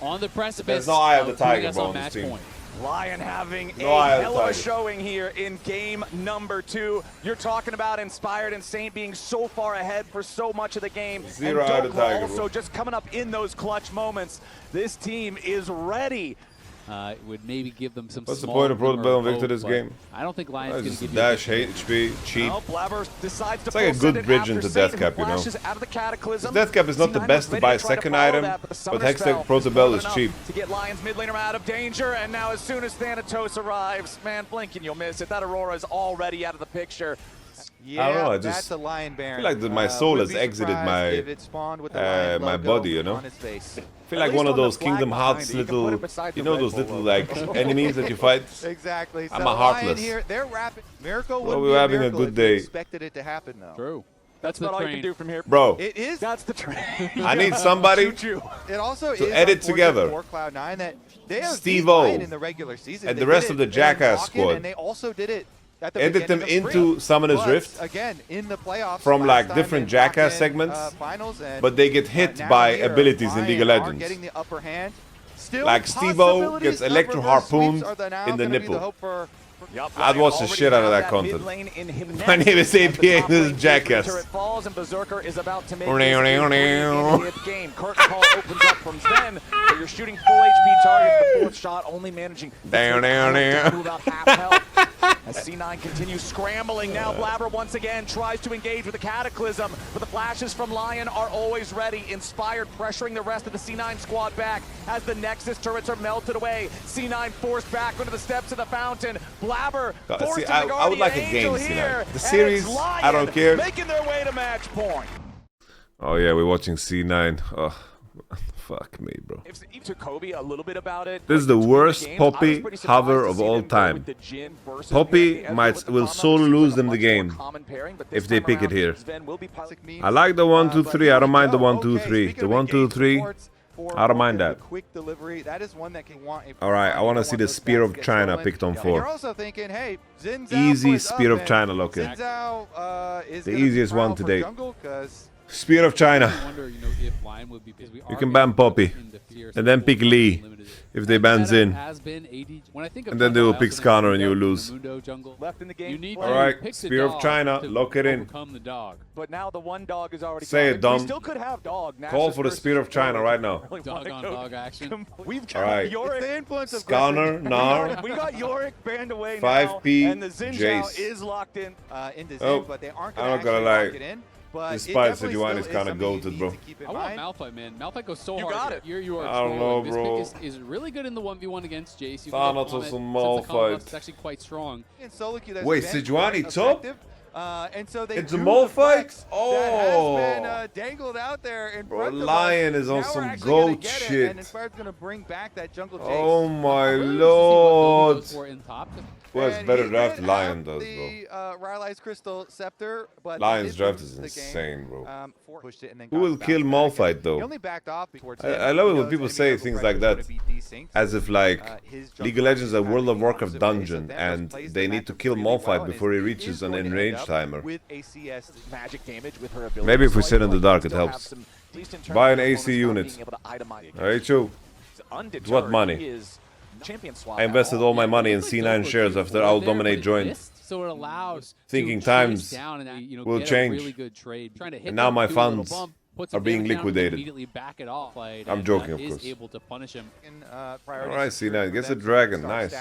on the precipice. There's no eye of the putting tiger, us bro, on on this match team. point. Lyon having No, a I hell of a tiger. showing here in game number 2. You're talking about Inspired and Saint being so far ahead for so much of the game. Zero and out of Dhokla tiger, also bro. just coming up in those clutch moments. This team is ready. It would maybe give them some What's the small point of glimmer Proto Bell and hope, Victor this but game? I don't think Lion's going to Just give you a dash, HP, cheap. Well, Blaber decides to It's like a full good send it bridge after into Saint, Death Cap, who you know. flashes out of the Cataclysm. Death Cap is not the C9 best was to ready buy try to second follow item, that, the but Summoner's Hex Spell Tech Proto Bell more is than cheap. enough to get Lion's mid laner out of danger, and now as soon as Thanatos arrives, man, blink and you'll miss it. That Aurora is already out of the picture. Yeah, I don't know, I that's just a Lion Baron. feel like my soul Would has be exited surprised my- if it spawned with the Lion my logo body, you know? on his face. I feel like least one of on the those flag Kingdom behind Hearts it, you can put little, it beside you the know Red those Bull little logo. like enemies that you fight? Exactly. So I'm a Lion heartless. here, they're rapid. Miracle Well, would we're be a having a miracle good if day. you expected it to happen though. True. That's the not all you train. can do from here. Bro, It is. That's the train. I need somebody Choo-choo. It also to is edit unfortunate together. for Cloud9 that they have Steve beat Lion O in the regular season. and They the rest did of the it in Jackass Vulcan, squad. and they also did it at the edit them beginning of into spring. Summoner's But, Rift again in the playoffs from last like time different in Jackass Vulcan, segments, finals, and, but they get hit now by here, abilities in Lion League of are Legends. getting the upper hand. Still, Like Steve-O possibilities gets of electro reverse sweeps harpooned are now in the gonna be nipple. hope for I'd watch the shit out of that content. My name is APA, this is Jackass. Falls and Berserker is about to make this game. Curtain call opens up from Zven, but you're shooting full HP target. The fourth shot only managing to about half health. As C9 continues scrambling, now Blaber once again tries to engage with the Cataclysm, but the flashes from Lyon are always ready. Inspired pressuring the rest of the C9 squad back as the Nexus turrets are melted away. C9 forced back onto the steps of the fountain. Blaber forced I would like a game, C9. The series, I don't care. Making their way to match point. Oh yeah, we're watching C9. Oh, fuck me, bro. To Kobe a little bit about it. This is the worst Poppy hover of all time. Poppy will solely lose them the game if they pick it here. I like the 1-2-3. I don't mind the 1-2-3. The 1-2-3. I don't mind that. Alright, I want to see the Spear of China picked on 4. Easy Spear of China lock-in. The easiest one today. Spear of China. You can ban Poppy. And then pick Lee if they ban Zin. And then they will pick Scanner and you will lose. Alright, Spear of China, lock it in. But now the one dog is already say it, Dom. Still could have dog. Call for the Spear of China right now. Dog on dog action. We've got Alright. Scanner, Nar. We got Yorick banned away 5P, now, and the Xin Jace. is locked in. Into Zin, Oh, but they aren't I'm not gonna lie. Despite Sejuani is kind of goated, bro. I want Malphite, man. Malphite goes so hard. Got it. You are I don't know, this bro. pick is really good in the 1v1 against Jace. You Thanatos and Malphite. It's actually quite strong. Wait, Sejuani top? And so they It's a Malphite? Oh! That has been dangled out there in Bro, front of Lyon us. is on Now some we're actually goat gonna get it, shit. And Inspired's going to bring back that jungle Jace. Oh my Really lord. see what Dhokla goes for in top. Well, it's And better he draft did Lyon have does, bro. the Rylai's Crystal Scepter, but Lion's draft is the game, insane, bro. pushed it and then Who got will the kill bounce back. Malphite, He though? only backed off towards I love it when people say things like that. As if, like, League of Legends is a World of Warcraft dungeon, and they need to kill Malphite before he reaches an in-range timer. Maybe if we sit in the dark, it helps. Buy an AC unit. Alright, Joe. What money? I invested all my money in C9 shares after IWillDominate joined. So it allows Thinking times will change. And now my funds are being liquidated. I'm joking, of course. Alright, C9 gets a dragon. Nice.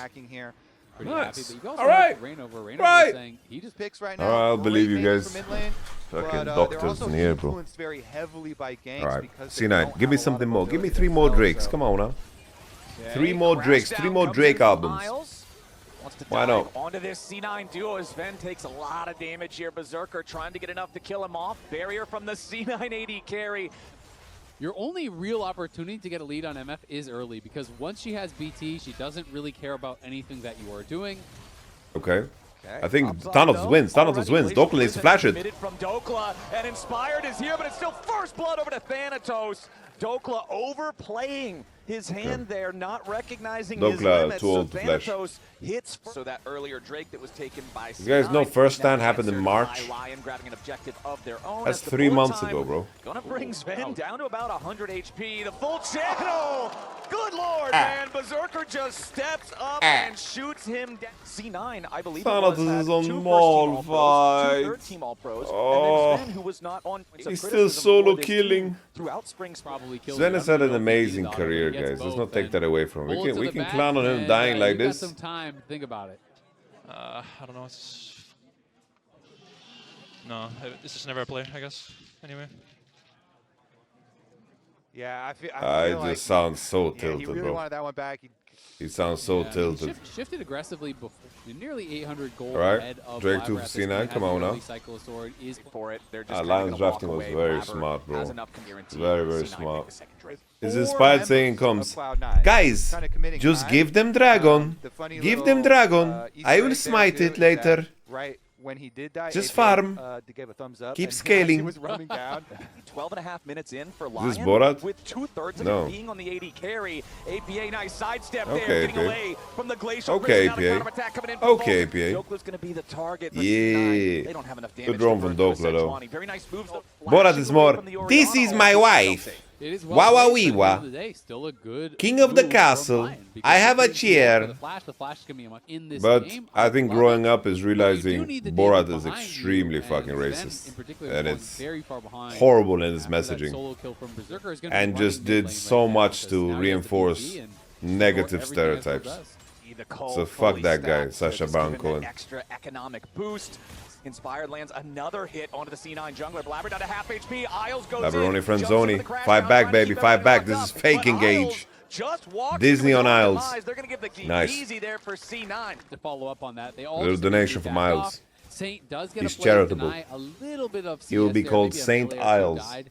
Nice. Alright. Right. He just picks right now. Alright, I'll believe you guys. But, Fucking they're doctors also in here, bro. influenced very heavily by ganks Alright, because they C9, don't give me have a lot something of more. Give me mobility 3 more themselves, Drakes. so- Come on now. 3 more Drakes. 3 more Drake albums. Why not? Onto this C9 duo as Zven takes a lot of damage here. Berserker trying to get enough to kill him off. Barrier from the C980 carry. Your only real opportunity to get a lead on MF is early, because once she has BT, she doesn't really care about anything that you are doing. Okay. I think Thanatos wins. Thanatos wins. Dhokla needs to flash it. From Dhokla, and Inspired is here, but it's still first blood over to Thanatos. Dhokla overplaying his hand there, not recognizing his limits. Too old to flash. Thanatos hits so that earlier Drake that was taken by You guys know first stand happened in answered March? by Lyon grabbing an objective of their own. That's As the 3 full months time ago, bro. Gonna bring Zven down to about 100 HP. The full channel. Good lord, man. Berserker just steps up and shoots him down. C9, I believe, Thanatos is on 2 Malphite. third-team All-Pros, Oh. and then Zven, who was not on points of He's still criticism solo for this killing. team throughout Spring's Probably killed Zven has had an him. amazing He career, gets guys. Let's both, not take and that away from him. bullet to We the can back, clown on him and, dying like you've got this. some time. Think about it. I don't know. No, this is never a play, I guess. Anyway. Yeah, I feel It just sounds so he tilted, really bro. wanted that one back. He sounds so Yeah, tilted. Shifted aggressively before. Nearly 800 gold Alright, ahead of Drake Blaber 2 at for this C9, point. come Has on the now. early cycle sword is for it. They're just Lion's drafting was very smart, bro. Very, very smart. Is Inspired saying comes, guys, just give them Dragon. Give them Dragon. I will smite it later. Right when he did die, Just APA, farm. gave a thumbs up. Keep and as scaling. He was running down. 12.5 minutes in for Is Lyon. this Borat? With 2/3 of No. it being on the 80 carry. APA nice sidestep Okay, there, getting APA. away from the glacial. Okay, prison. Now the APA. counterattack coming in from Okay, Vulcan. APA. Dhokla's gonna be the target. For Yeah. C9. They don't have enough damage Good drone to from burn through Dhokla, though. Sejuani. Very nice moves. Borat is more, this is my wife. It is Wawawiwa. Still a good King of the move castle. from Lyon, I have a because chair. The flash is gonna be in this But game. I think love growing it. up is But you realizing do need the Borat data is behind extremely you, fucking and Zven racist. in particular And falling it's very far behind horrible in his after that messaging. solo kill from Berserker is gonna be And running just mid did lane so right now, much because to now he has the reinforce PvP and negative ignore everything stereotypes. Esports So fuck that guy, Sasha Baron Cohen. Extra economic boost. Inspired lands another hit onto the C9 jungler. Blaber down to half HP. Isles goes Blaber in. only friend Jumps into Zoni. the crash Fight down, back, trying to baby. keep Fight back. everyone This is locked fake up. engage. Isles just walks Disney into on his own Isles. demise. They're going to give the Nice. easy there for C9. to follow up on that. They all A little just donation immediately from backed Isles. off. Saint does get He's a play charitable. deny, a little bit of He will CS be there, called maybe a Saint melee or two Isles. died.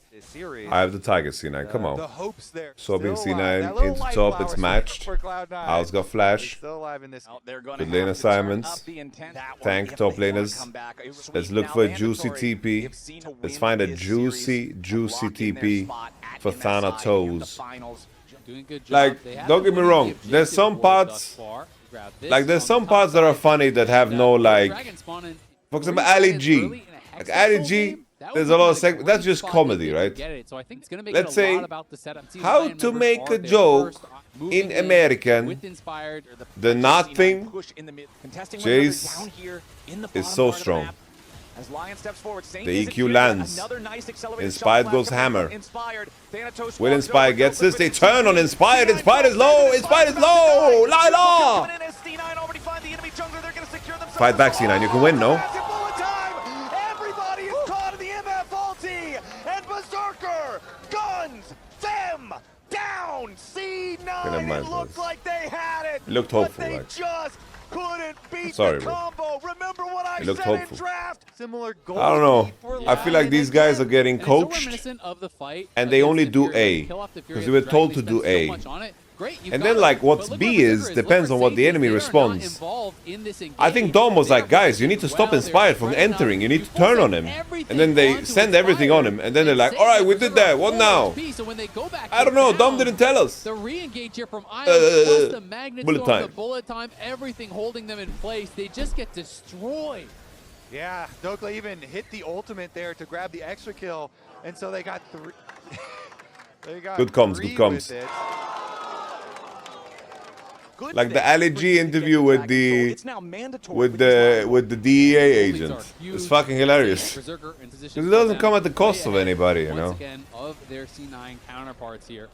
I have the Tiger C9. Come The on. hopes there. Swapping Still alive. That C9 little into light top. flower It's still matched. for Cloud9. Isles got He's flash. still alive in this. They're going Good to lane have to turn assignments. up the intent. That one, Tank if top they wanna laners. come back, it was Let's sweet. look Now for a juicy mandatory. TP. If C to Let's win find a this juicy, series, juicy lock in their TP spot at for MSI in the Thanatos. finals. Doing a good job. Like, They have don't the get me winning wrong. objective There's some for parts, thus far. Grab this like there's on some the parts top that are side. funny that have That no like. dragon spawn in For example, 3 Ali seconds G. early in a Like Hextech Ali full G. game, that There's would a lot be of a segment. That's great just spot comedy, if they right? get it. So I think it's gonna make Let's it a say, lot about the setup. See, how Lion to members make are a there joke first, moving in American. with Inspired. The not thing Jace is so strong. As Lyon steps forward, Saint The isn't EQ here yet. lands. Another nice accelerated Inspired shot goes flash coming hammer. from Inspired. Thanatos Will walks Inspired over, gets this? Dhokla They with turn on C9. Inspired. C9 Inspired is falls low. in, Inspired is about to low. die. Lila. Coming in as C9 already find the enemy jungler. They're going to secure themselves. Fight back, C9. You can win, no? Massive bullet time. Everybody is caught in the MF ulti. And Berserker guns them down. C9. Never mind, It looked boys. like they had it. It looked but hopeful, they like. just couldn't beat Sorry, the bro. combo. Remember what I It looked said hopeful. in draft? Similar goal. I don't know. for I feel like Lion these guys are again. getting And it's so coached. reminiscent of the fight And they against only the do Fury. A, Kill off the Fury 'cause of they were the told Dragon. to They do spent A. so much on it. Great, you've And got then, it. like, what's But look B where is, Berserker Look depends where on what Saint the is. enemy They are not responds. involved in this I think engage. Dom was They like, are guys, you need to positioned stop well. Inspired They're from spreading entering. out. You need You to turn full on send him. everything And then they onto send everything on him. And then they're like, Saint all right, and we did Berserker that. are What full now? HP, so when they go back I don't know. down, Dom didn't tell us. the re-engage here from Isles plus the magnet bullet storm, time. the bullet time, everything holding them in place. They just get destroyed. Yeah, Dhokla even hit the ultimate there to grab the extra kill, and so they got three. They got Good comms, three good comms. with it. Good Like the thing Ali for G you to interview get with Dragon the Soul. It's now mandatory for these with the DEA These agent. are huge. It's fucking hilarious. Berserker in position Because it for doesn't them come at the cost way of ahead, anybody, you once know? again, of their C9 counterparts here.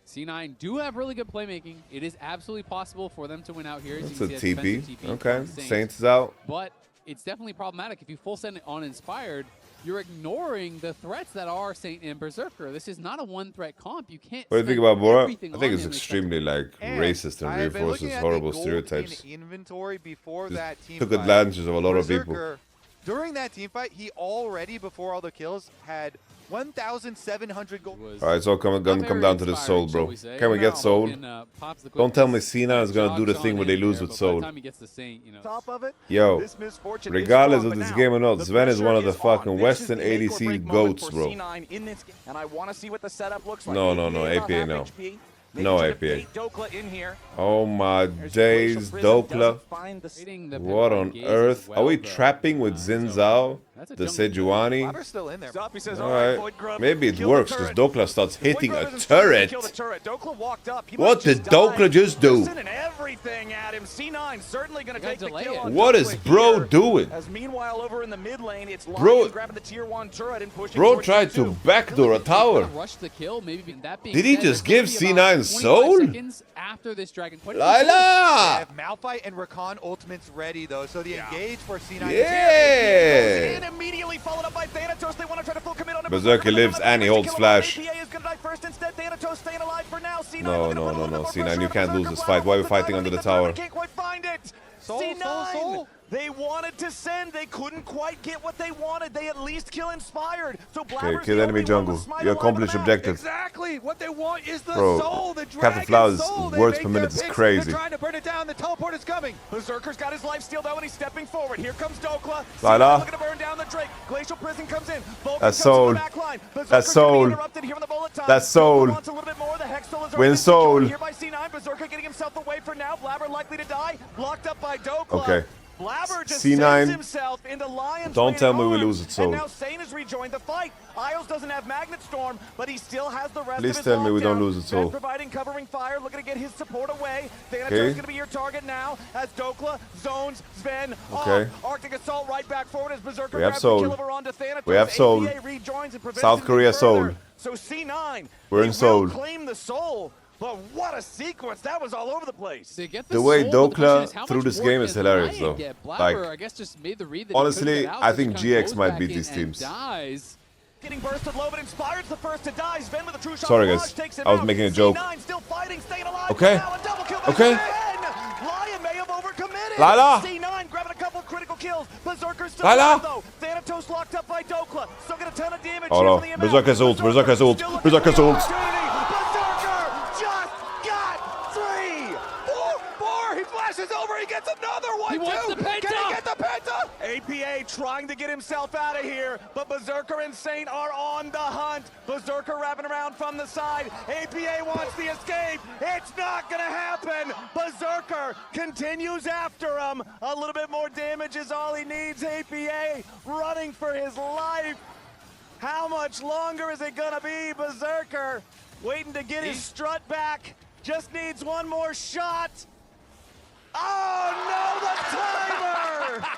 C9 do have really good playmaking. It is absolutely possible for them to win out here. As It's you a can see, TP. defensive Okay. from Saint. Saints is out. But it's definitely problematic. If you full send it on Inspired, you're ignoring the threats that are Saint and Berserker. This is not a one-threat comp. You can't What do you think spend about Bora? everything I think on it's him and extremely like And racist and I've been looking reinforces at horrible the gold stereotypes. in inventory before Just that team took fight. advantage of a lot of people. Berserker, during that team fight, he already, before all the kills, had 1,700 gold. All right, so gonna come down to the soul, bro. Can we get soul? Don't tell me C9 is gonna do the thing where they lose with soul. Top of it, Yo, this misfortune regardless is of strong, this but game or now not, the Zven is pressure one of the on. fucking This Western is the make or ADC break moment goats, for bro. C9 in this game, and I want to see what the setup looks like. No, no, no, APA APA on no. half HP. No Maybe APA. bait Dhokla in here. Oh my There's days, Glacial Prison, Dhokla. doesn't find the What on earth? Are we trapping with Xin Zhao, the Sejuani? Blaber's still in there. Stop, he says, Alright, Void Grub, maybe it kill the works because turret." Dhokla starts hitting Void a Grub isn't trying to turret. kill the turret. Dhokla walked up. He What might did just die. Dhokla just do? They're sending everything at him. C9 certainly going to gotta take the delay kill it. on What is Dhokla bro here. doing? As meanwhile, over in the mid lane, it's Bro- Lyon grabbing the tier 1 turret and pushing Bro towards tried tier to 2. backdoor a tower. Rush the kill, maybe that being Did he said, just there's give gonna be C9 about soul? 25 seconds after this dragon. Quite a few They Lila! have Malphite and Rakan ultimates ready, though, so the engage for C9 is Yeah! And immediately followed up by Thanatos. They want to try to full commit on him. Berserker lives and he holds flash. APA is going to die first instead. Thanatos staying alive for now. C9 No, looking to no, put a no, little no. bit more C9, pressure you on can't lose Berserker. this fight. Why are we Blaber fighting under the tower? Can't quite find it. Soul, C9. soul. They wanted to send. They couldn't quite get what they wanted. They at least kill Inspired. So Okay, Blaber's kill the enemy only one jungle. with Smite You alive on the accomplished map. objective. Exactly. What they want is the Bro, soul, the Captain dragon Flowers' soul. They words make per their minute is picks. crazy. They're trying to burn it down. The teleport is coming. Berserker's got his life steal though, and he's stepping forward. Here comes Dhokla. Lila. Looking to burn down the Drake. Glacial Prison comes in. Vulcan That's comes in soul. the back line. That's Berserker's soul. gonna be interrupted here in the bullet time. That's soul. Dhokla wants a little bit more. The Hextol is Win already soul. secured here by C9. Berserker getting himself away for now. Blaber likely to die. Blocked up by Dhokla. Okay. Blaber just C9. sends himself into Lyon's Don't tell me we arms, lose it, Soul. and now Sane has rejoined the fight. IWill's doesn't have Magnet Storm, but he still has the rest Please of his tell me we don't lockdown. lose it, Soul. Zven providing covering fire, looking to get his support away. Thanatos Okay. is going to be your target now as Dhokla zones Zven. Okay. Arctic Assault right back forward as Berserker We have grabs Soul. the kill over onto Thanatos. We have Soul. APA rejoins and prevents South him Korea getting further. Soul. So C9, We're they in will Soul. claim the Soul. But what a sequence. That was all over the place. They get The way soul, but the question Dhokla is how through much this more game can is hilarious, Lyon though. get? Blaber, Like, I guess, just made the read that he honestly, couldn't get out, I so think just kinda GX goes might back beat in these and teams. dies. Getting bursted low, but Inspired's the first to die. Zven with a true shot. Sorry, Barrage guys. takes him I was out. making a joke. C9 still fighting, staying alive. Okay. Now a double kill by Okay. Zven. Lion may have overcommitted. Lila. C9 grabbing a couple of critical kills. Berserker's still Lila. alive, though. Thanatos locked up by Dhokla. Still get a ton of damage. Oh, here no. from the ML. Berserker's ult, Berserker's ult, Still looking Berserker's for an ult. opportunity. Berserker just got 3. 4. He flashes over. He gets another one. He wants the penta. Can he get the penta? APA trying to get himself out of here, but Berserker and Saint are on the hunt. Berserker wrapping around from the side. APA wants the escape. It's not gonna happen. Berserker continues after him. A little bit more damage is all he needs. APA running for his life. How much longer is it gonna be? Berserker waiting to get his strut back. Just needs one more shot. Oh no, the timer!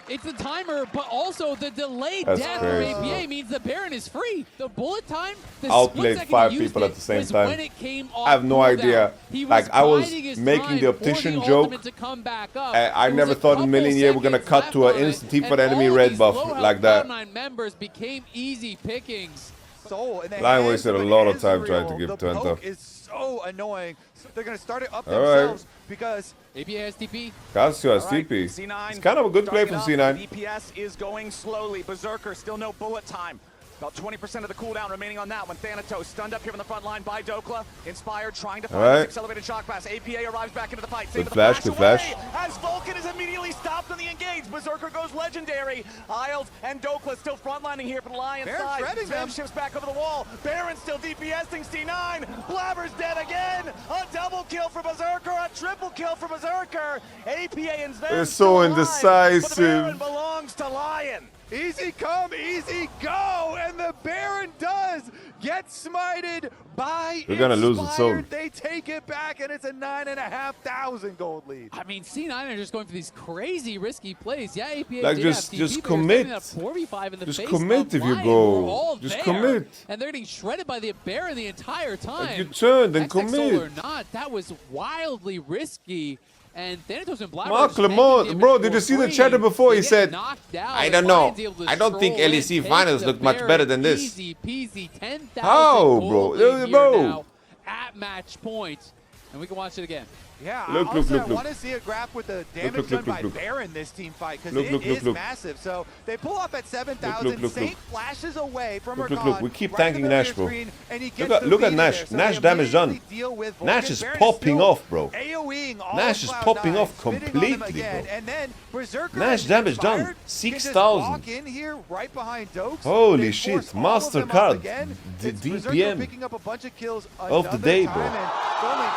It's the timer, but also the delayed That's death crazy. from APA means the Baron is free. The bullet time, the Outplayed split second 5 he used people it at the same was time. when it came off I have no cooldown. idea. He Like, I was biding his making time the for optician the joke. ultimate to come back up. I There never was a thought in a couple million years we're gonna seconds cut to left an on it, instant T for and the enemy all red these buff low-health like that. Cloud9 members became easy pickings. Soul in the Lion hands wasted a of lot of time Israel. trying to give The Twenta. poke is so annoying. They're going to start it up All right. themselves because APA has TP. Casio has All right, TP. C9 It's kind of a good play starting from it off. C9. DPS is going slowly. Berserker still no bullet time. About 20% of the cooldown remaining on that one. Thanatos stunned up here on the front line by Dhokla. Inspired trying to find All right. his accelerated shock pass. APA arrives back into the fight. Good Save flash, the good flash. away as Vulcan is immediately stopped on the engage. Berserker goes legendary. IWills and Dhokla still frontlining here for the Lion Baron side. shredding them. Zven shifts back over the wall. Baron still DPSing C9. Blaber's dead again. A double kill for Berserker. A triple kill for Berserker. APA and Zven They're still so alive, indecisive. But the Baron belongs to Lion. easy come, easy go, and the Baron does get smited by We're gonna lose it Inspired. soon. They take it back, and it's a 9,500 gold lead. I mean, C9 are just going for these crazy risky plays. Yeah, APA Like, did just- have TP, just but you're commit. standing at 4v5 in the Just face commit of if you Lion, go. who are all Just there, commit. And they're getting shredded by the Baron the entire time. Like, you turn, then XX Soul commit. or not, that was wildly risky. And Thanatos and Blaber Mark just making Lamont, damage bro, for did you see the free. chatter before? They He get said, knocked out, I and don't know. Lion's able to I don't think stroll in, LEC take finals the look much Baron. better than this. Easy peasy, 10,000 How, gold bro? lead here Bro. now at match point. And we can watch it again. Yeah, Look, honestly, look, I look. want to see a graph with the damage look, done look, by look. Baron this team fight because Look, it look, is look. massive. So they pull off at 7,000. Look, look, Saint look. flashes away from Look, Rakan. look, look. We keep right in tanking the middle Nash, of your bro. screen, and he Look gets at- the look at lead Nash. there. So Nash they damage done. immediately deal with Nash Vulcan. is Baron popping still off, bro. AoEing all Nash of is Cloud9, popping off spitting on them completely, again. bro. And then Berserker Nash and damage done. Inspired can just 6,000. walk in here right behind Dokes. Holy They shit, force all of them up MasterCard. again. The It's Berserker DPM picking up a bunch of kills of the another day, time, bro. and only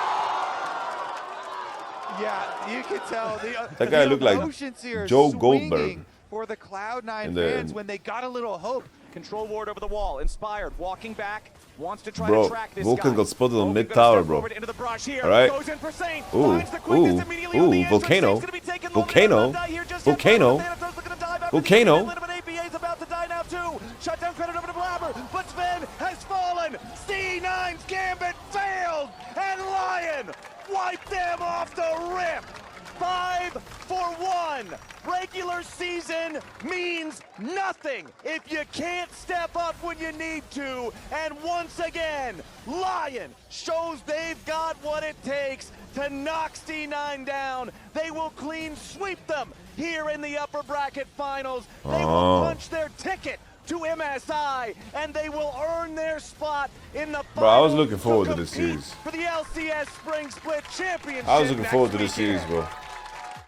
Yeah, you can tell That guy the looked like emotions here Joe swinging Goldberg. for the Cloud9 In fans the- when they got a little hope. Control ward over the wall. Inspired, walking back, wants to try Bro, to track this Vulcan guy. got spotted on Vulcan mid gonna tower, step bro. forward into the brush here. All right. Goes in for Saint. Ooh, Finds the quickest ooh, immediately on the ooh, entrance. Volcano. Saint's gonna be taken long Volcano. enough to not die here just yet. Volcano. Thanatos looking to dive after Volcano. the but APA's about to die now too. Shutdown credit over to Blaber, but Zven has fallen. C9's gambit failed, and Lion wiped them off the rip. 5-for-1. Regular season means nothing if you can't step up when you need to. And once again, Lion shows they've got what it takes to knock C9 down. They will clean sweep them here in the upper bracket finals. They will punch their ticket to MSI, and they will earn their spot in the finals. Bro, I was looking forward to this compete series. for the LCS Spring Split Championship. I was looking next forward to this series, weekend. bro.